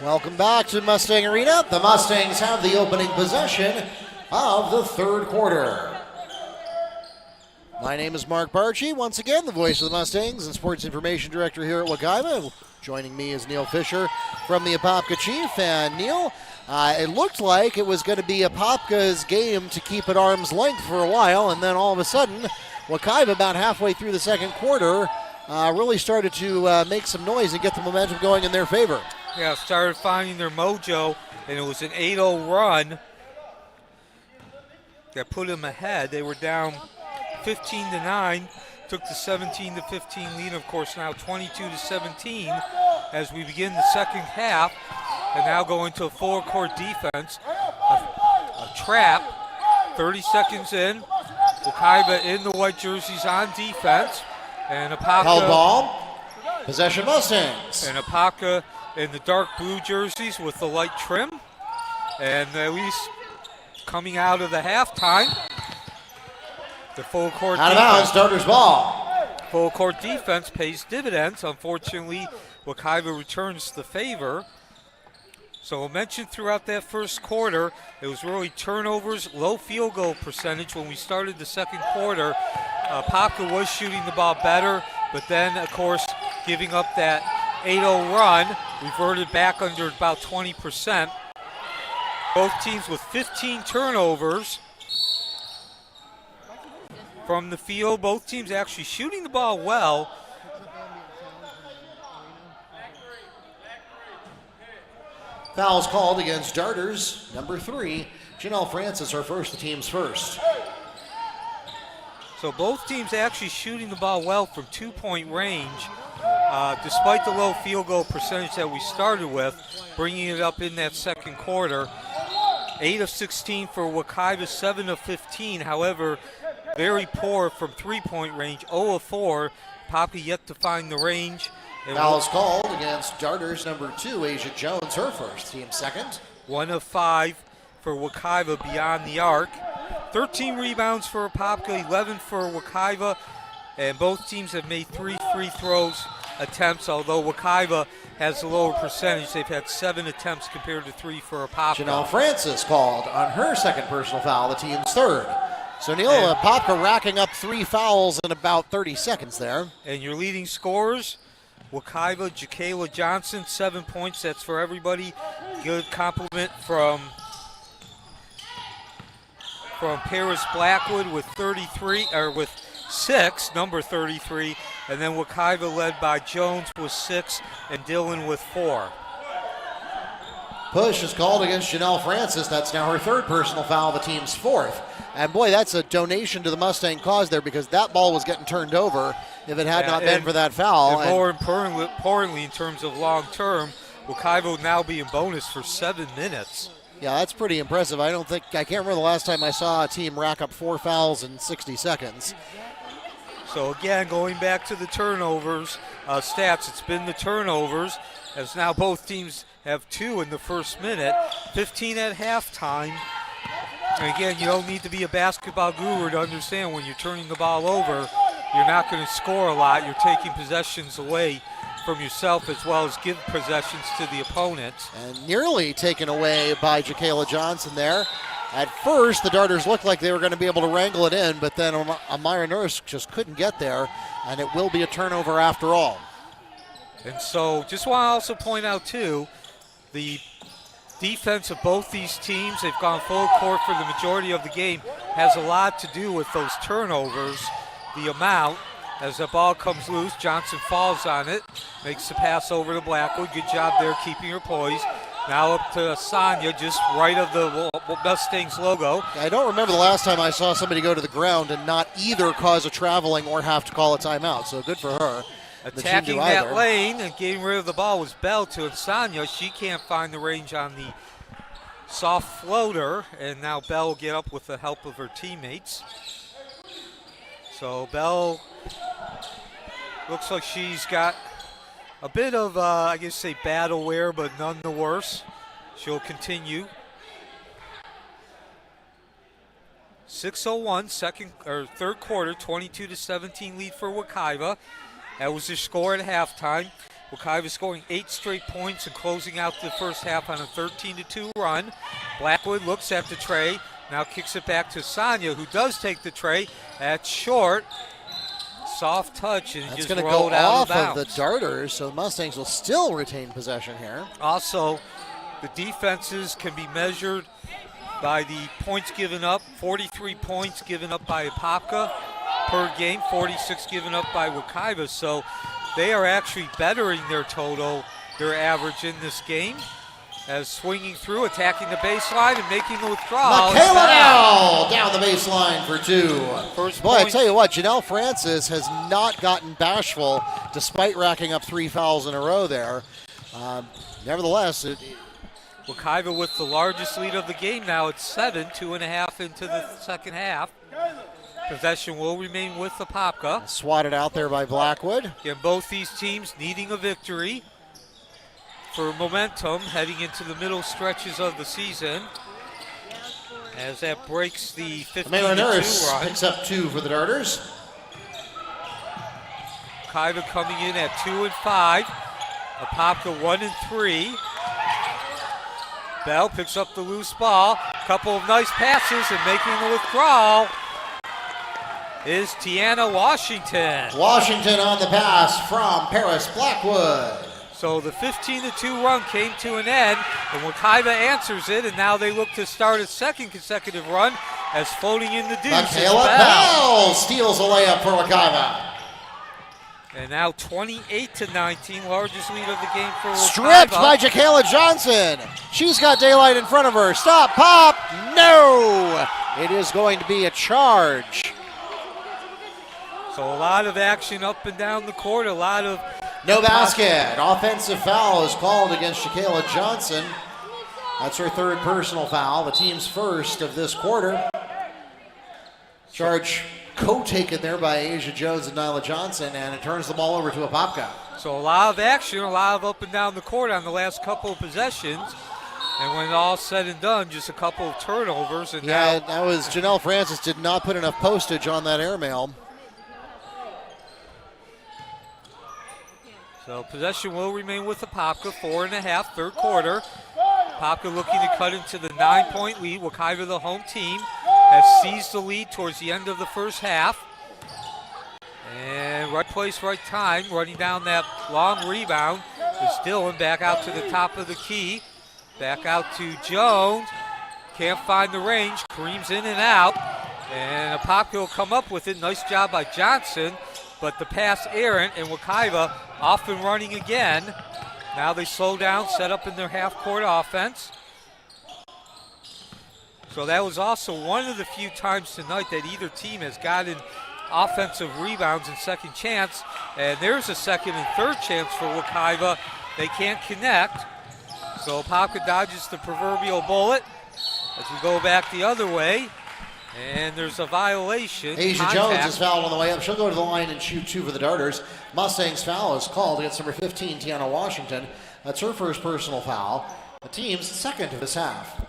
Welcome back to Mustang Arena. The Mustangs have the opening possession of the third quarter. My name is Mark Barchi, once again the voice of the Mustangs and Sports Information Director here at Wekiva. Joining me is Neil Fisher from the Apopka Chief. And Neil, it looked like it was going to be Apopka's game to keep at arm's length for a while, and then all of a sudden, Wekiva about halfway through the second quarter really started to make some noise and get the momentum going in their favor. Yeah, started finding their mojo, and it was an 8-0 run that put them ahead. They were down 15-9, took the 17-15 lead. Of course, now 22-17 as we begin the second half, and now go into a full-court defense. A trap, 30 seconds in. Wekiva in the white jerseys on defense, and Apopka. Held ball, possession Mustangs. And Apopka in the dark blue jerseys with the light trim. And at least coming out of the halftime, the full court out of bounds, starters ball. Full court defense pays dividends. Unfortunately, Wekiva returns the favor. So I mentioned throughout that first quarter, it was really turnovers, low field goal percentage. When we started the second quarter, Apopka was shooting the ball better, but then, of course, giving up that 8-0 run, reverted back under about 20%. Both teams with 15 turnovers from the field. Both teams actually shooting the ball well. Fouls called against Darters, number 3. Janelle Francis, our first, the team's first. So both teams actually shooting the ball well from 2-point range, despite the low field goal percentage that we started with, bringing it up in that second quarter. 8 of 16 for Wekiva, 7 of 15. However, very poor from 3-point range, 0 of 4. Poppy yet to find the range. Fouls called against Darters, number 2, Asia Jones, her first, team second. 1 of 5 for Wekiva beyond the arc. 13 rebounds for Apopka, 11 for Wekiva, and both teams have made 3 free throws attempts, although Wekiva has a lower percentage. They've had 7 attempts compared to 3 for Apopka. Janelle Francis called on her second personal foul, the team's third. So Neil, Apopka racking up 3 fouls in about 30 seconds there. And your leading scorers, Wekiva, Jacayla Johnson, 7 points. That's for everybody. Good compliment from Paris Blackwood with 33, or with 6, number 33. And then Wekiva led by Jones with 6 and Dillon with 4. Push is called against Janelle Francis. That's now her third personal foul, the team's fourth. And boy, that's a donation to the Mustang cause there, because that ball was getting turned over if it had not been for that foul. And more importantly, in terms of long term, Wekiva will now be in bonus for 7 minutes. Yeah, that's pretty impressive. I can't remember the last time I saw a team rack up 4 fouls in 60 seconds. So again, going back to the turnovers stats, it's been the turnovers, as now both teams have 2 in the first minute, 15 at halftime. And again, you don't need to be a basketball guru to understand when you're turning the ball over, you're not going to score a lot. You're taking possessions away from yourself as well as give possessions to the opponent. And nearly taken away by Jacayla Johnson there. At first, the Darters looked like they were going to be able to wrangle it in, but then Amira Nurse just couldn't get there, and it will be a turnover after all. And so just want to also point out, too, the defense of both these teams, they've gone full court for the majority of the game, has a lot to do with those turnovers. The amount, as the ball comes loose, Johnson falls on it, makes the pass over to Blackwood. Good job there keeping her poise. Now up to Sonia, just right of the Mustangs logo. I don't remember the last time I saw somebody go to the ground and not either cause a traveling or have to call a timeout, so good for her. Attacking that lane and getting rid of the ball was Bell to Insania. She can't find the range on the soft floater, and now Bell will get up with the help of her teammates. So Bell looks like she's got a bit of, I guess say battle wear, but none the worse. She'll continue. 6:01, third quarter, 22-17 lead for Wekiva. That was their score at halftime. Wekiva scoring 8 straight points and closing out the first half on a 13-2 run. Blackwood looks at the tray, now kicks it back to Sonia, who does take the tray. That's short. Soft touch and that's just go rolled out off of bounds. of the Darters, so the Mustangs will still retain possession here. Also, the defenses can be measured by the points given up. 43 points given up by Apopka per game, 46 given up by Wekiva. So they are actually bettering their total, their average in this game, as swinging through, attacking the baseline, and making the withdrawal. Michaela now down the baseline for 2. First Boy, I point. tell you what, Janelle Francis has not gotten bashful despite racking up 3 fouls in a row there. Nevertheless, Wekiva with the largest lead of the game now at 7, 2.5 into the second half. Possession will remain with Apopka. swatted out there by Blackwood. Again, both these teams needing a victory for momentum heading into the middle stretches of the season, as that breaks the 15-2 Nurse run. picks up 2 for the Darters. Wekiva coming in at 2 and 5. Apopka 1 and 3. Bell picks up the loose ball. Couple of nice passes, and making the withdrawal is Tiana Washington. Washington on the pass from Paris Blackwood. So the 15-2 run came to an end, and Wekiva answers it, and now they look to start a second consecutive run as floating in the deuce is Michaela Bell. Bell steals a layup for Wekiva. And now 28-19, largest lead of the game for Wekiva. Stripped by Jaquela Johnson. She's got daylight in front of her. Stop, pop, no. It is going to be a charge. So a lot of action up and down the court, a lot of No basket. Offensive foul is called against Jaquela Johnson. That's her 3rd personal foul, the team's first of this quarter. Charge co-taken there by Asia Jones and Nyla Johnson, and it turns the ball over to Apopka. So a lot of action, a lot of up and down the court on the last couple of possessions. And when all's said and done, just a couple of turnovers. And Yeah, now that was Janelle Francis did not put enough postage on that airmail. so possession will remain with Apopka, 4.5, third quarter. Apopka looking to cut into the 9-point lead. Wekiva, the home team, has seized the lead towards the end of the first half. And right place, right time, running down that long rebound is Dillon, back out to the top of the key. Back out to Jones. Can't find the range. Kareem's in and out. And Apopka will come up with it. Nice job by Johnson. But the pass errant, and Wekiva off and running again. Now they slow down, set up in their half-court offense. So that was also one of the few times tonight that either team has gotten offensive rebounds and second chance. And there's a second and third chance for Wekiva. They can't connect. So Apopka dodges the proverbial bullet as we go back the other way. And there's a violation. Asia Contact. Jones is fouled on the way up. She'll go to the line and shoot 2 for the Darters. Mustangs foul is called against number 15, Tiana Washington. That's her first personal foul. The team's second of this half.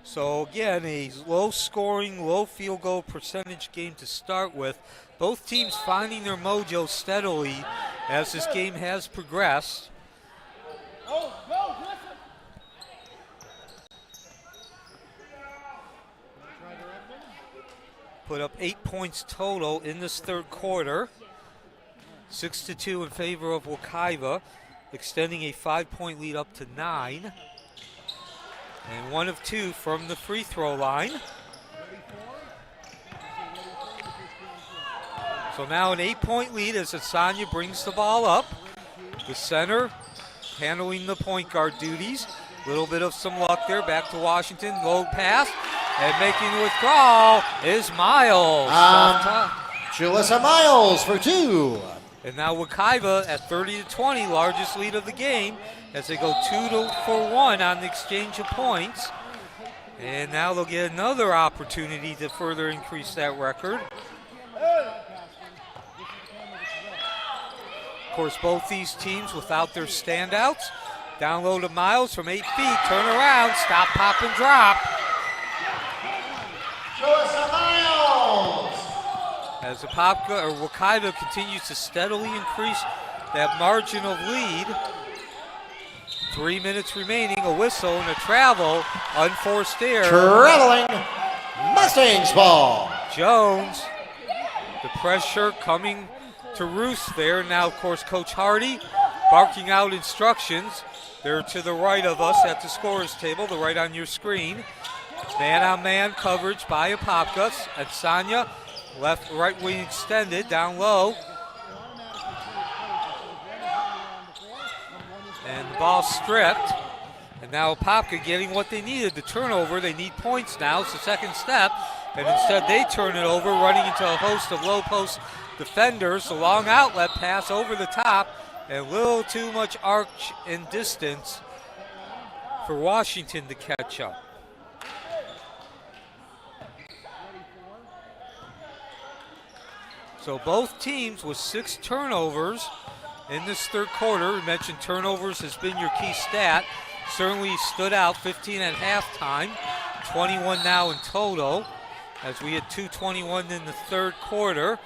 So again, a low-scoring, low field goal percentage game to start with. Both teams finding their mojo steadily as this game has progressed. Put up 8 points total in this third quarter. 6-2 in favor of Wekiva, extending a 5-point lead up to 9. And 1 of 2 from the free throw line. So now an 8-point lead as Asanya brings the ball up. The center handling the point guard duties. A little bit of some luck there. Back to Washington. Low pass. And making the withdrawal is Miles. Julissa Miles for 2. And now Wekiva at 30-20, largest lead of the game, as they go 2-for-1 on the exchange of points. And now they'll get another opportunity to further increase that record. Of course, both these teams without their standouts. Down low to Miles from 8 feet, turn around, stop, pop, and drop. Julissa Miles. as Apopka or Wekiva continues to steadily increase that margin of lead. 3 minutes remaining, a whistle and a travel, unforced error. Traveling Mustangs ball. Jones, the pressure coming to roost there. Now, of course, Coach Hardy barking out instructions. They're to the right of us at the scorer's table, the right on your screen. Man-on-man coverage by Apopka. And Sanya, right wing extended, down low. And the ball stripped. And now Apopka getting what they needed, the turnover. They need points now. It's the second step. And instead they turn it over, running into a host of low post defenders. A long outlet pass over the top. And a little too much arch and distance for Washington to catch up. So both teams with 6 turnovers in this third quarter. We mentioned turnovers has been your key stat. Certainly stood out, 15 at halftime, 21 now in total, as we had 2:21 in the third quarter,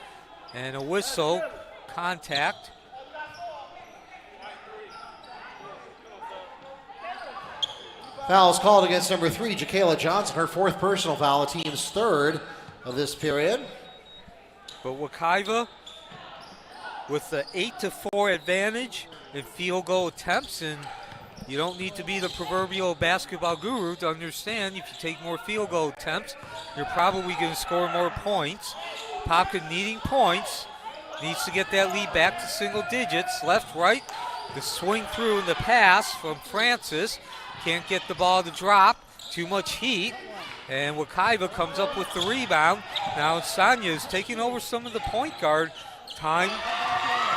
and a whistle, contact. Fouls called against number 3, Jakayla Johnson, her 4th personal foul, the team's 3rd of this period. But Wekiva with the 8-4 advantage in field goal attempts, and you don't need to be the proverbial basketball guru to understand if you take more field goal attempts, you're probably going to score more points. Apopka needing points, needs to get that lead back to single digits. Left, right, the swing through and the pass from Francis. Can't get the ball to drop, too much heat. And Wekiva comes up with the rebound. Now Sanya is taking over some of the point guard time.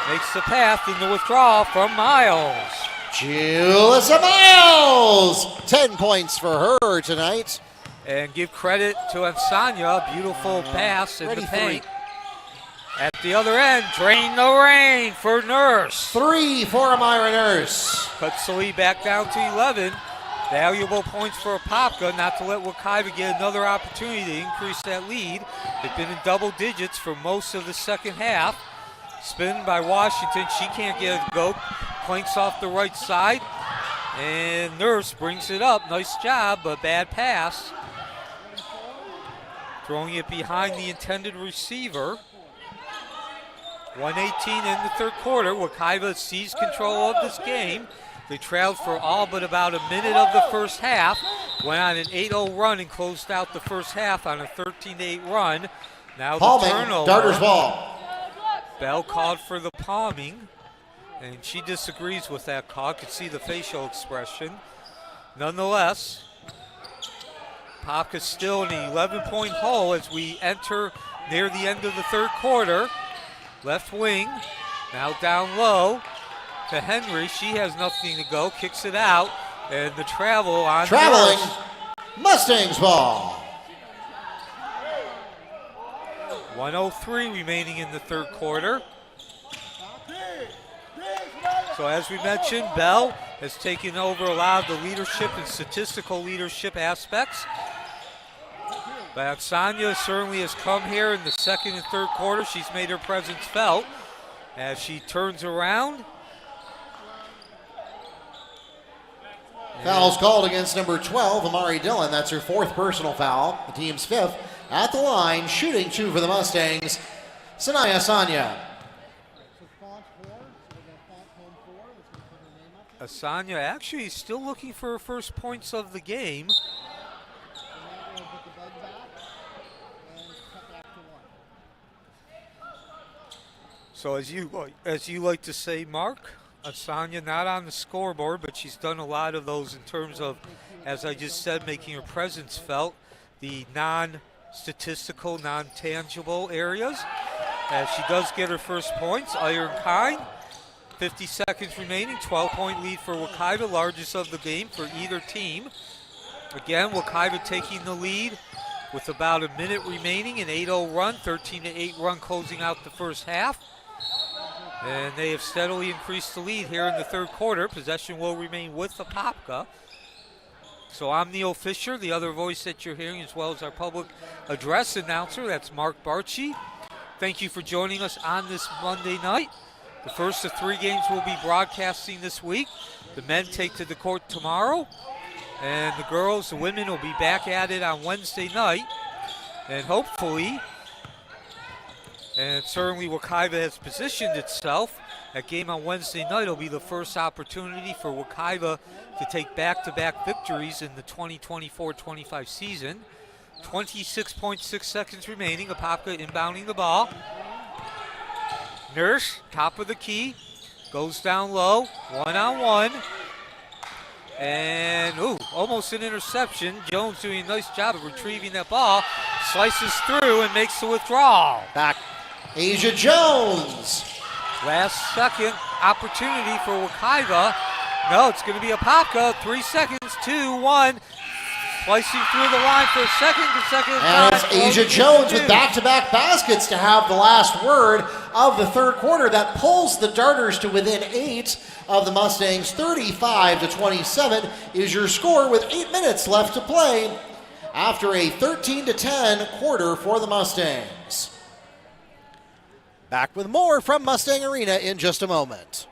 Makes the pass in the withdrawal from Miles. Julissa Miles, 10 points for her tonight. And give credit to Ansanya, beautiful pass in Ready the paint. 3. At the other end, drain the rain for Nurse. 3 for Amira Nurse. Cuts the lead back down to 11. Valuable points for Apopka, not to let Wekiva get another opportunity to increase that lead. They've been in double digits for most of the second half. Spin by Washington, she can't get it to go. Planks off the right side, and Nurse brings it up. Nice job, but bad pass. Throwing it behind the intended receiver. 1:18 in the third quarter. Wekiva seized control of this game. They trailed for all but about a minute of the first half. Went on an 8-0 run and closed out the first half on a 13-8 run. Now the turnover. Darter's ball. Bell called for the palming, and she disagrees with that call. Could see the facial expression. Nonetheless, Apopka's still in an 11-point hole as we enter near the end of the third quarter. Left wing, now down low to Henry. She has nothing to go, kicks it out, and the travel on Traveling Nurse. Mustangs ball. 1:03 remaining in the third quarter. So as we mentioned, Bell has taken over a lot of the leadership and statistical leadership aspects. But Oksana certainly has come here in the second and third quarter. She's made her presence felt as she turns around. Fouls called against number 12, Amari Dillon. That's her 4th personal foul, the team's 5th. At the line, shooting 2 for the Mustangs, Sanaya Sanya. Asanya actually still looking for her first points of the game. So as you like to say, Mark, Asanya not on the scoreboard, but she's done a lot of those in terms of, as I just said, making her presence felt, the non-statistical, non-tangible areas. As she does get her first points, Iron Kind, 50 seconds remaining, 12-point lead for Wekiva, largest of the game for either team. Again, Wekiva taking the lead with about a minute remaining, an 8-0 run, 13-8 run closing out the first half. And they have steadily increased the lead here in the third quarter. Possession will remain with Apopka. So I'm Neil Fisher, the other voice that you're hearing, as well as our public address announcer. That's Mark Barchi. Thank you for joining us on this Monday night. The first of 3 games we'll be broadcasting this week. The men take to the court tomorrow, and the girls, the women, will be back at it on Wednesday night. And hopefully, and certainly Wekiva has positioned itself, that game on Wednesday night will be the first opportunity for Wekiva to take back-to-back victories in the 2024-25 season. 26.6 seconds remaining. Apopka inbounding the ball. Nurse, top of the key, goes down low, one-on-one. And, almost an interception. Jones doing a nice job of retrieving that ball. Slices through and makes the withdrawal. Back, Asia Jones. Last second opportunity for Wekiva. No, it's going to be Apopka. 3 seconds, 2, 1. Slicing through the line for a second consecutive time. And it's Asia Jones with back-to-back baskets to have the last word of the third quarter. That pulls the Darters to within 8 of the Mustangs. 35-27 is your score with 8 minutes left to play after a 13-10 quarter for the Mustangs. Back with more from Mustang Arena in just a moment.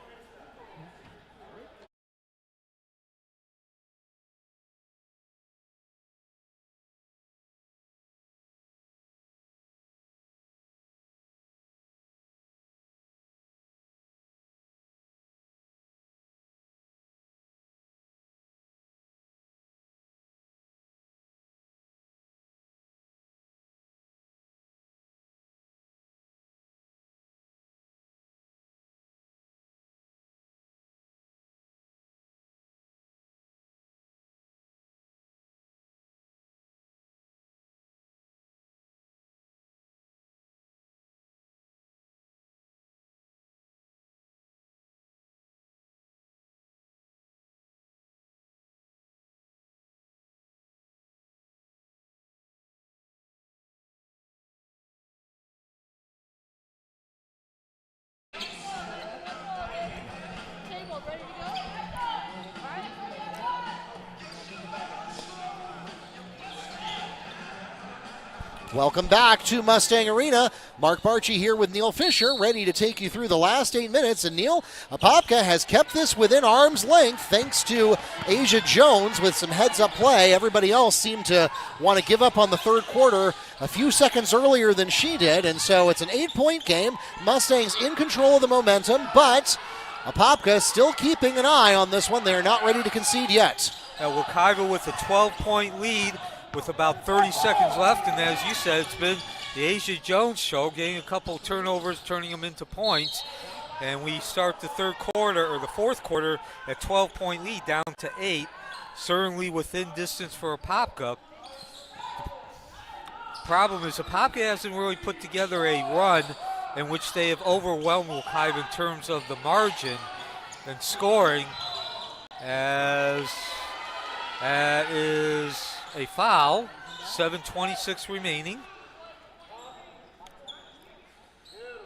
Welcome back to Mustang Arena. Mark Barchi here with Neil Fisher, ready to take you through the last 8 minutes. And Neil, Apopka has kept this within arm's length thanks to Asia Jones with some heads-up play. Everybody else seemed to want to give up on the third quarter a few seconds earlier than she did. And so it's an 8-point game. Mustangs in control of the momentum, but Apopka still keeping an eye on this one. They're not ready to concede yet. Wekiva with a 12-point lead with about 30 seconds left, and as you said, it's been the Asia Jones show, getting a couple turnovers, turning them into points. And we start the fourth quarter at 12-point lead, down to 8, certainly within distance for Apopka. Problem is Apopka hasn't really put together a run in which they have overwhelmed Wekiva in terms of the margin and scoring, as that is a foul. 7:26 remaining.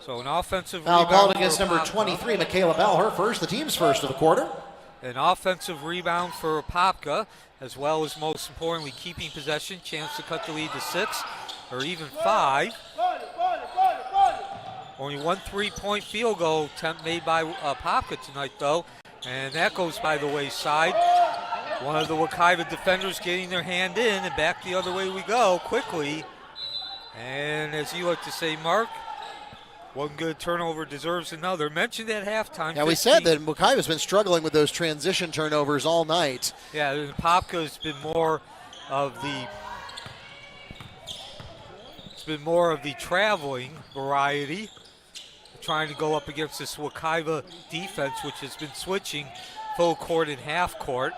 So an offensive foul rebound called against number 23, Michaela Bell, her first, the team's first of the quarter. An offensive rebound for Apopka, as well as most importantly keeping possession, chance to cut the lead to 6 or even 5. Only one 3-point field goal attempt made by Apopka tonight, though, and that goes by the wayside. One of the Wekiva defenders getting their hand in, and back the other way we go quickly. And as you like to say, Mark, one good turnover deserves another. Mentioned at halftime. Yeah, we said that Wekiva's been struggling with those transition turnovers all night. Yeah, Apopka has been more of the traveling variety, trying to go up against this Wekiva defense, which has been switching full court and half court.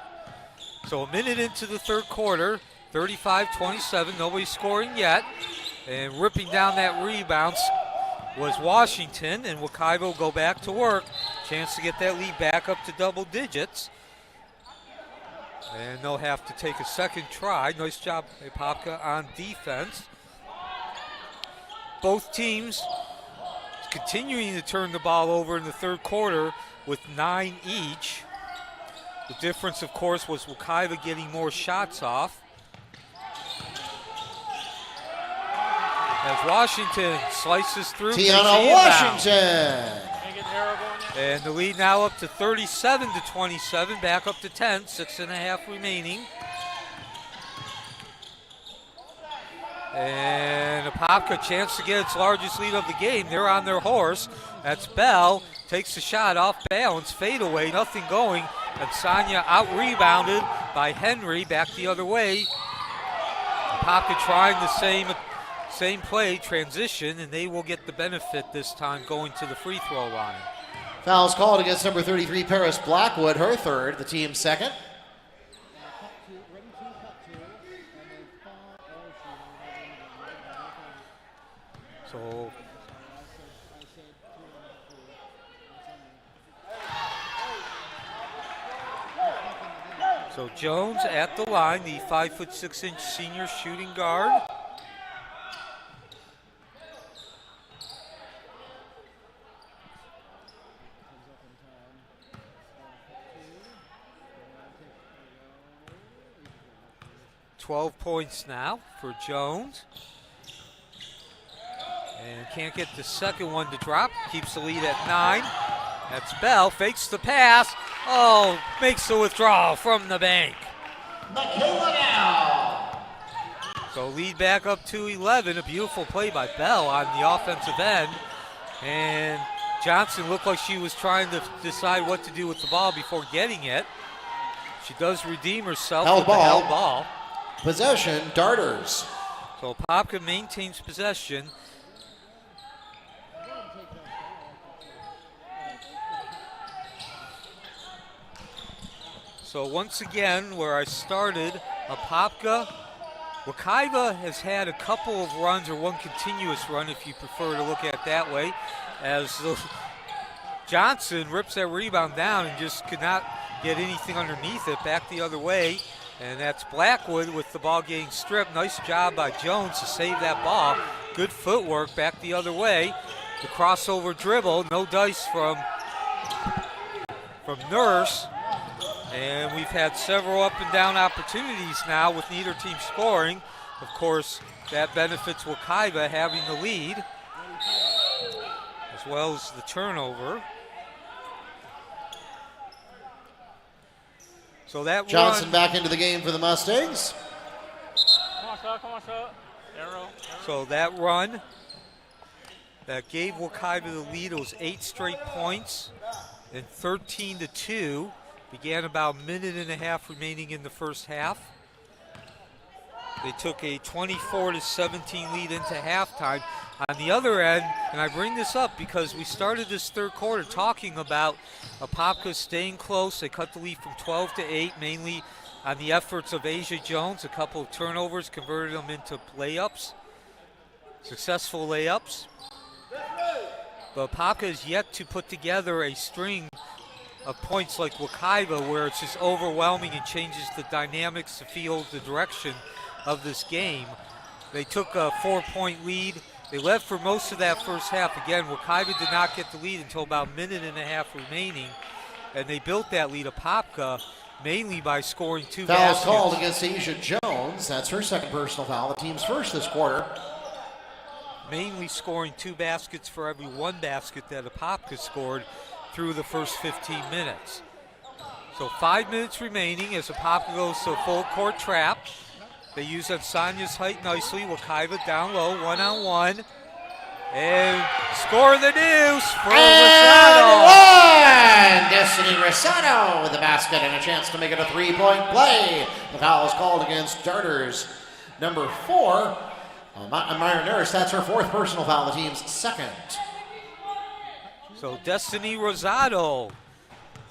So a minute into the third quarter, 35-27, nobody scoring yet. And ripping down that rebound was Washington, and Wekiva will go back to work. Chance to get that lead back up to double digits. And they'll have to take a second try. Nice job, Apopka, on defense. Both teams continuing to turn the ball over in the third quarter with 9 each. The difference, of course, was Wekiva getting more shots off. as Washington slices through. Tiana Washington. And the lead now up to 37-27, back up to 10, 6.5 remaining. And Apopka, chance to get its largest lead of the game. They're on their horse. That's Bell, takes the shot off balance, fade away, nothing going. And Sonia out-rebounded by Henry, back the other way. Apopka trying the same play, transition, and they will get the benefit this time going to the free throw line. Fouls called against number 33, Paris Blackwood, her third, the team's second. So Jones at the line, the 5'6" senior shooting guard. $12 points now for Jones. And can't get the second one to drop. Keeps the lead at 9. That's Bell, fakes the pass. Oh, makes the withdrawal from the bank. So lead back up to 11. A beautiful play by Bell on the offensive end. And Johnson looked like she was trying to decide what to do with the ball before getting it. She does redeem herself with the held ball. Possession, Darters. So Apopka maintains possession. So once again, where I started, Apopka, Wekiva has had a couple of runs, or one continuous run if you prefer to look at it that way, as Johnson rips that rebound down and just could not get anything underneath it, back the other way. And that's Blackwood with the ball getting stripped. Nice job by Jones to save that ball. Good footwork back the other way. The crossover dribble, no dice from Nurse. And we've had several up and down opportunities now with neither team scoring. Of course, that benefits Wekiva having the lead, as well as the turnover. So that Johnson back into the game for the Mustangs. Come on, shot. Arrow. So that run that gave Wekiva the lead, it was 8 straight points and 13-2. Began about a minute and a half remaining in the first half. They took a 24-17 lead into halftime. On the other end, and I bring this up because we started this third quarter talking about Apopka staying close. They cut the lead from 12-8, mainly on the efforts of Asia Jones. A couple of turnovers converted them into layups, successful layups. But Apopka has yet to put together a string of points like Wekiva, where it's just overwhelming and changes the dynamics, the field, the direction of this game. They took a 4-point lead. They led for most of that first half. Again, Wekiva did not get the lead until about a minute and a half remaining, and they built that lead, Apopka, mainly by scoring 2 baskets. Foul called against Asia Jones. That's her second personal foul, the team's first this quarter. Mainly scoring 2 baskets for every 1 basket that Apopka scored through the first 15 minutes. So 5 minutes remaining as Apopka goes to a full court trap. They use that Sonia's height nicely. Wekiva down low, 1-on-1. And score the deuce for Rosado. And Destiny Rosado with the basket and a chance to make it a 3-point play. The foul is called against Darters. Number 4, Myra Nurse. That's her 4th personal foul, the team's second. So Destiny Rosado,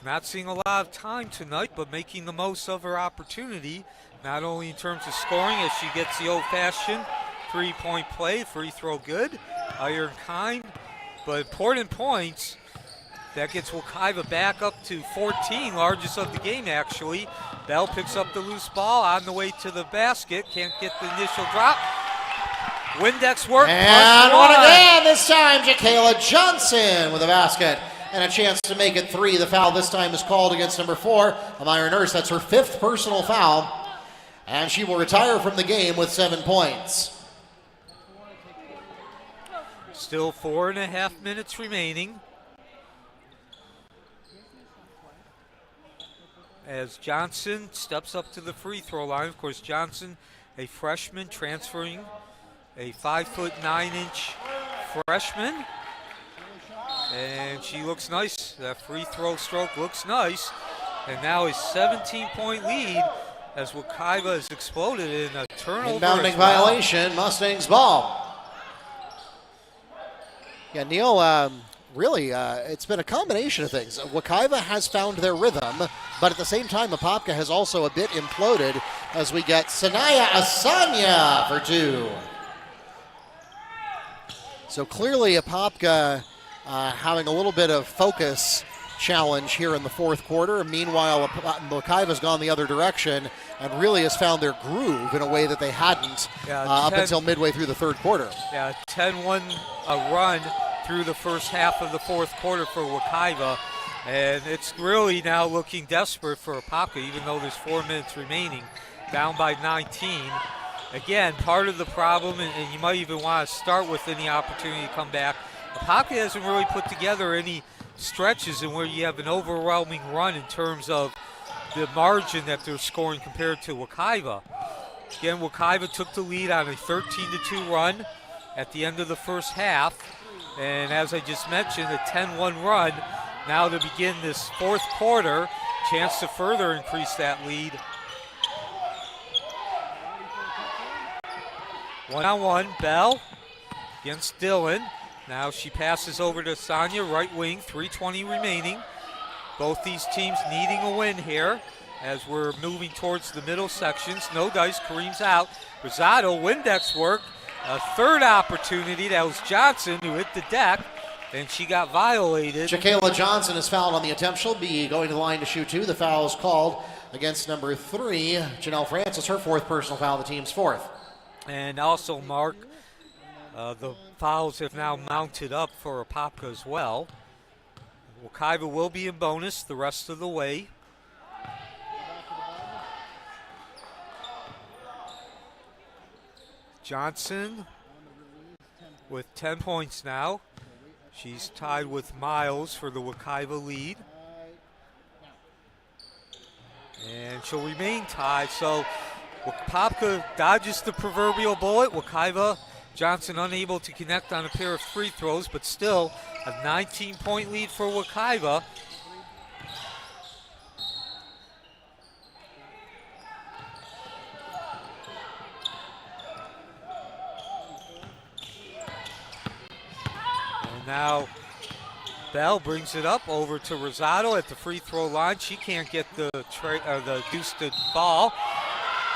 not seeing a lot of time tonight, but making the most of her opportunity, not only in terms of scoring as she gets the old-fashioned 3-point play, free throw good, iron kind, but important points. That gets Wekiva back up to 14, largest of the game actually. Bell picks up the loose ball on the way to the basket, can't get the initial drop. Windex work. And one again, this time Jacayla Johnson with a basket and a chance to make it 3. The foul this time is called against number 4, Amira Nurse. That's her 5th personal foul, and she will retire from the game with 7 points. Still 4.5 minutes remaining. As Johnson steps up to the free throw line. Of course, Johnson, a freshman transferring, a 5'9" freshman. And she looks nice. That free throw stroke looks nice. And now a 17-point lead as Wekiva has exploded in a turnover. Inbounding violation, Mustangs ball. Yeah, Neil, really, it's been a combination of things. Wekiva has found their rhythm, but at the same time, Apopka has also a bit imploded as we get Sanaya Asanya for 2. So clearly Apopka having a little bit of focus challenge here in the fourth quarter. Meanwhile, Wekiva's gone the other direction and really has found their groove in a way that they hadn't up until midway through the third quarter. Yeah, 10-1 run through the first half of the fourth quarter for Wekiva, and it's really now looking desperate for Apopka, even though there's 4 minutes remaining, down by 19. Again, part of the problem, and you might even want to start with any opportunity to come back, Apopka hasn't really put together any stretches in where you have an overwhelming run in terms of the margin that they're scoring compared to Wekiva. Again, Wekiva took the lead on a 13-2 run at the end of the first half. And as I just mentioned, a 10-1 run now to begin this fourth quarter. Chance to further increase that lead. One-on-one, Bell against Dillon. Now she passes over to Asanya, right wing, 3:20 remaining. Both these teams needing a win here as we're moving towards the middle sections. No dice, Kareem's out. Rosado, Windex work. A third opportunity, that was Johnson who hit the deck, and she got violated. Jacayla Johnson is fouled on the attempt. She'll be going to the line to shoot 2. The foul is called against number 3, Janelle Francis, her 4th personal foul, the team's 4th. And also, Mark, the fouls have now mounted up for Apopka as well. Wekiva will be in bonus the rest of the way. Johnson with 10 points now. She's tied with Miles for the Wekiva lead. And she'll remain tied. So Apopka dodges the proverbial bullet. Wekiva, Johnson unable to connect on a pair of free throws, but still a 19-point lead for Wekiva. Now Bell brings it up over to Rosado at the free throw line. She can't get the deuce to ball,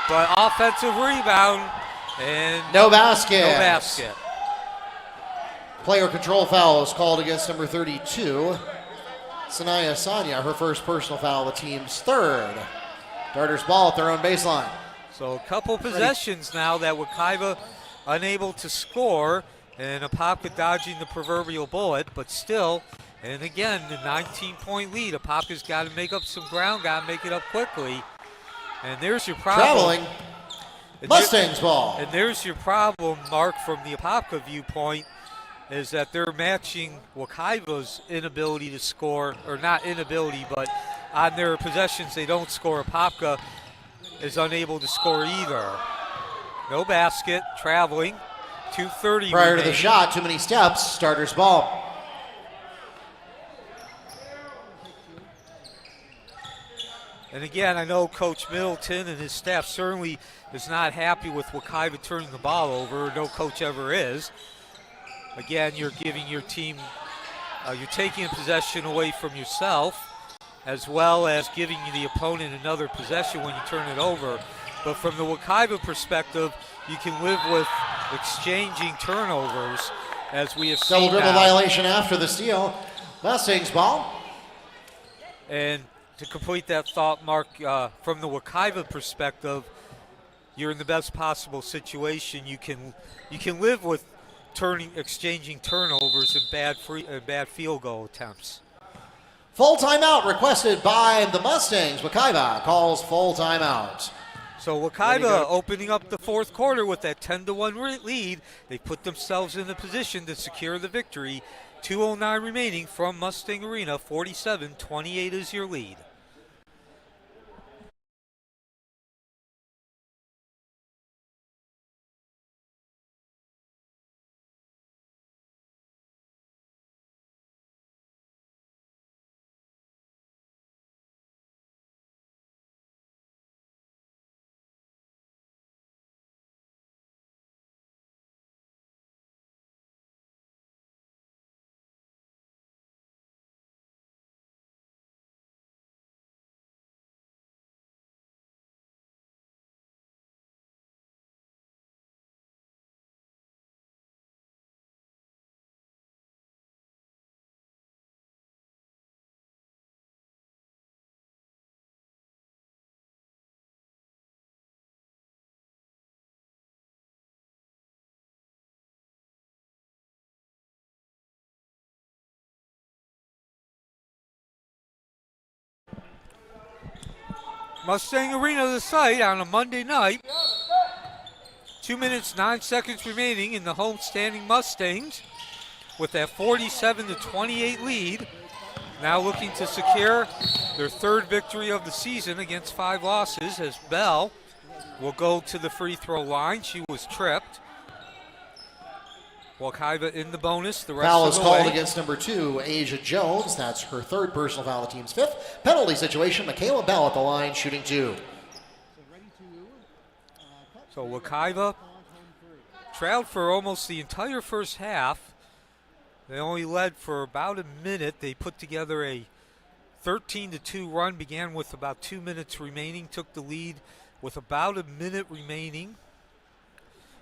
but offensive rebound and no basket. No basket. Player control foul is called against number 32, Sanaya Asanya, her 1st personal foul, the team's 3rd. Darters ball at their own baseline. So a couple possessions now that Wekiva unable to score. And Apopka dodging the proverbial bullet, but still, and again, the 19-point lead. Apopka's got to make up some ground, got to make it up quickly. And there's your problem. Traveling. Mustangs ball. And there's your problem, Mark, from the Apopka viewpoint, is that they're matching Wekiva's inability to score, or not inability, but on their possessions they don't score. Apopka is unable to score either. No basket, traveling. 2:30 prior remaining. To the shot, too many steps, starters ball. And again, I know Coach Middleton and his staff certainly is not happy with Wekiva turning the ball over. No coach ever is. Again, you're giving your team, you're taking a possession away from yourself, as well as giving the opponent another possession when you turn it over. But from the Wekiva perspective, you can live with exchanging turnovers, as we have seen. Double dribble violation after the steal. Mustangs ball. And to complete that thought, Mark, from the Wekiva perspective, you're in the best possible situation. You can live with exchanging turnovers and bad field goal attempts. Full timeout requested by the Mustangs. Wekiva calls full timeout. So Wekiva opening up the fourth quarter with that 10-1 lead. They put themselves in a position to secure the victory. 2:09 remaining from Mustang Arena. 47-28 is your lead. Mustang Arena, the site on a Monday night. 2 minutes, 9 seconds remaining in the home-standing Mustangs with that 47-28 lead. Now looking to secure their third victory of the season against 5 losses as Bell will go to the free throw line. She was tripped. Wekiva in the bonus the rest Foul of is the called way. against number 2, Asia Jones. That's her third personal foul, the team's 5th. Penalty situation, Michaela Bell at the line, shooting 2. So Wekiva trailed for almost the entire first half. They only led for about a minute. They put together a 13-2 run, began with about 2 minutes remaining, took the lead with about a minute remaining.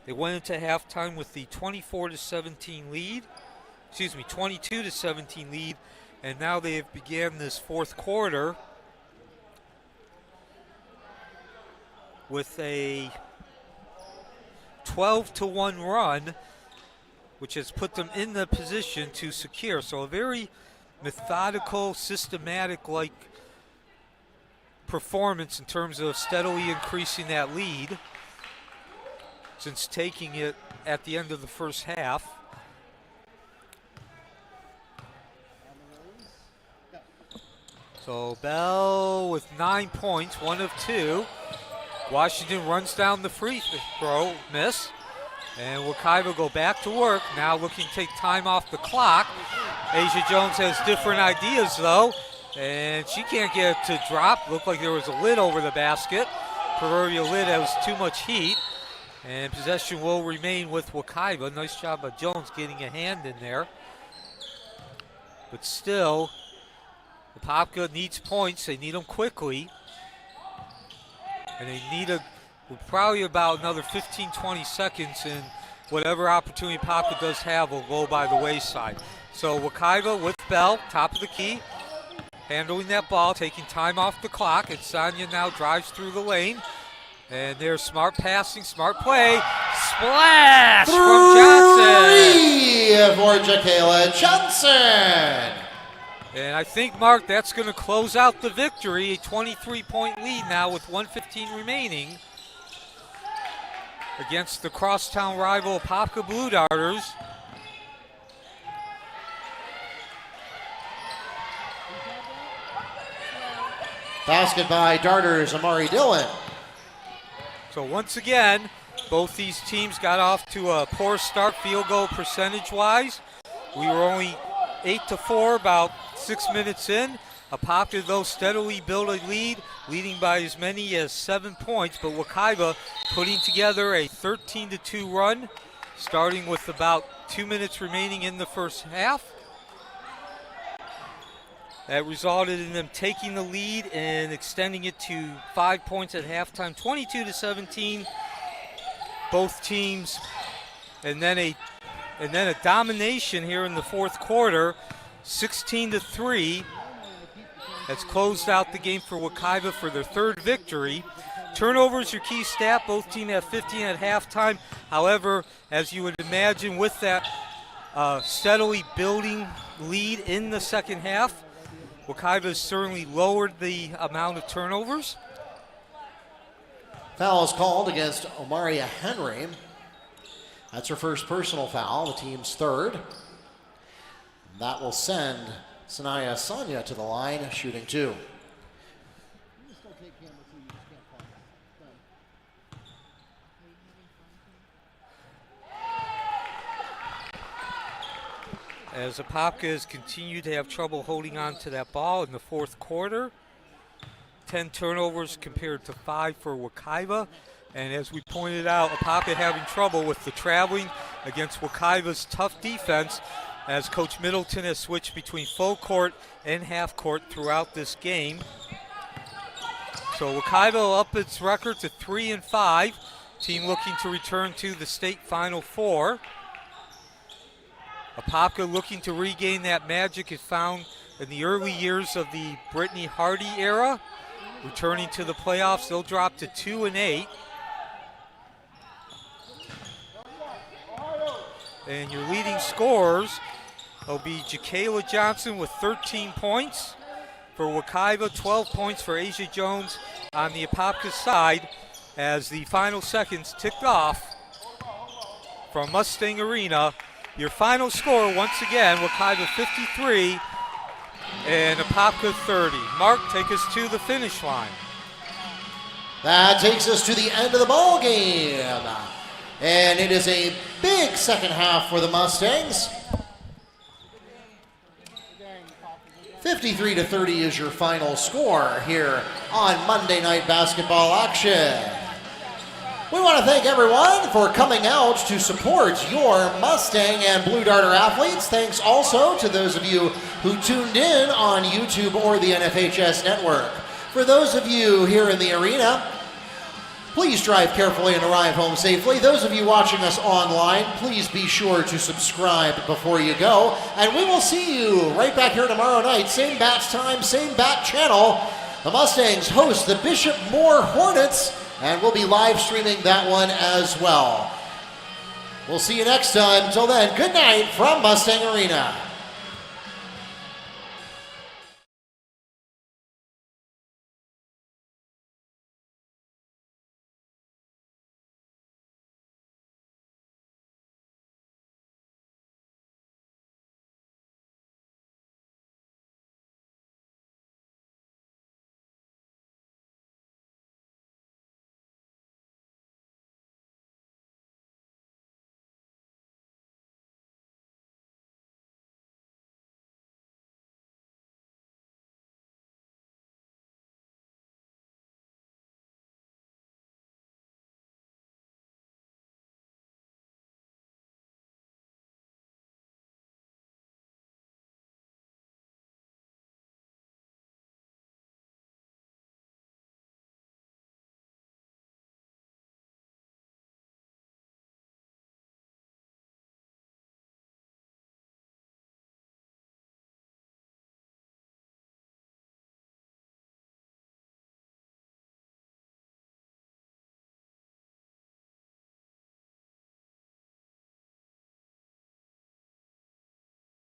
They went into halftime with the 24-17 lead, 22-17 lead, and now they have began this fourth quarter with a 12-1 run, which has put them in the position to secure. So a very methodical, systematic-like performance in terms of steadily increasing that lead since taking it at the end of the first half. So Bell with 9 points, 1 of 2. Washington runs down the free throw, miss. And Wekiva go back to work, now looking to take time off the clock. Asia Jones has different ideas though, and she can't get it to drop. Looked like there was a lid over the basket. Proverbial lid, that was too much heat. And possession will remain with Wekiva. Nice job by Jones getting a hand in there. But still, Apopka needs points. They need them quickly. And they need probably about another 15, 20 seconds, and whatever opportunity Apopka does have will go by the wayside. So Wekiva with Bell, top of the key, handling that ball, taking time off the clock. And Sonia now drives through the lane. And there's smart passing, smart play. Splash from Johnson. For Jacayla Johnson. And I think, Mark, that's going to close out the victory. A 23-point lead now with 1:15 remaining against the crosstown rival Apopka Blue Darters. Basket by Darters, Amari Dillon. So once again, both these teams got off to a poor start field goal percentage-wise. We were only 8-4 about 6 minutes in. Apopka, though, steadily built a lead, leading by as many as 7 points. But Wekiva putting together a 13-2 run, starting with about 2 minutes remaining in the first half. That resulted in them taking the lead and extending it to 5 points at halftime, 22-17. Both teams, and then a domination here in the fourth quarter, 16-3. That's closed out the game for Wekiva for their third victory. Turnovers, your key stat. Both teams have 15 at halftime. However, as you would imagine, with that steadily building lead in the second half, Wekiva has certainly lowered the amount of turnovers. Foul is called against Omaria Henry. That's her first personal foul, the team's third. That will send Sanaya Sanya to the line, shooting 2. As Apopka has continued to have trouble holding on to that ball in the fourth quarter. 10 turnovers compared to 5 for Wekiva. And as we pointed out, Apopka having trouble with the traveling against Wekiva's tough defense, as Coach Middleton has switched between full court and half court throughout this game. So Wekiva will up its record to 3-5. Team looking to return to the state Final Four. Apopka looking to regain that magic it found in the early years of the Brittany Hardy era. Returning to the playoffs, they'll drop to 2-8. And your leading scorers will be Jakayla Johnson with 13 points. For Wekiva, 12 points for Asia Jones on the Apopka side as the final seconds ticked off from Mustang Arena. Your final score, once again, Wekiva 53 and Apopka 30. Mark, take us to the finish line. That takes us to the end of the ball game. And it is a big second half for the Mustangs. 53-30 is your final score here on Monday Night Basketball action. We want to thank everyone for coming out to support your Mustang and Blue Darter athletes. Thanks also to those of you who tuned in on YouTube or the NFHS network. For those of you here in the arena, please drive carefully and arrive home safely. Those of you watching us online, please be sure to subscribe before you go. And we will see you right back here tomorrow night. Same bat time, same bat channel. The Mustangs host the Bishop Moore Hornets, and we'll be live streaming that one as well. We'll see you next time. Until then, good night from Mustang Arena.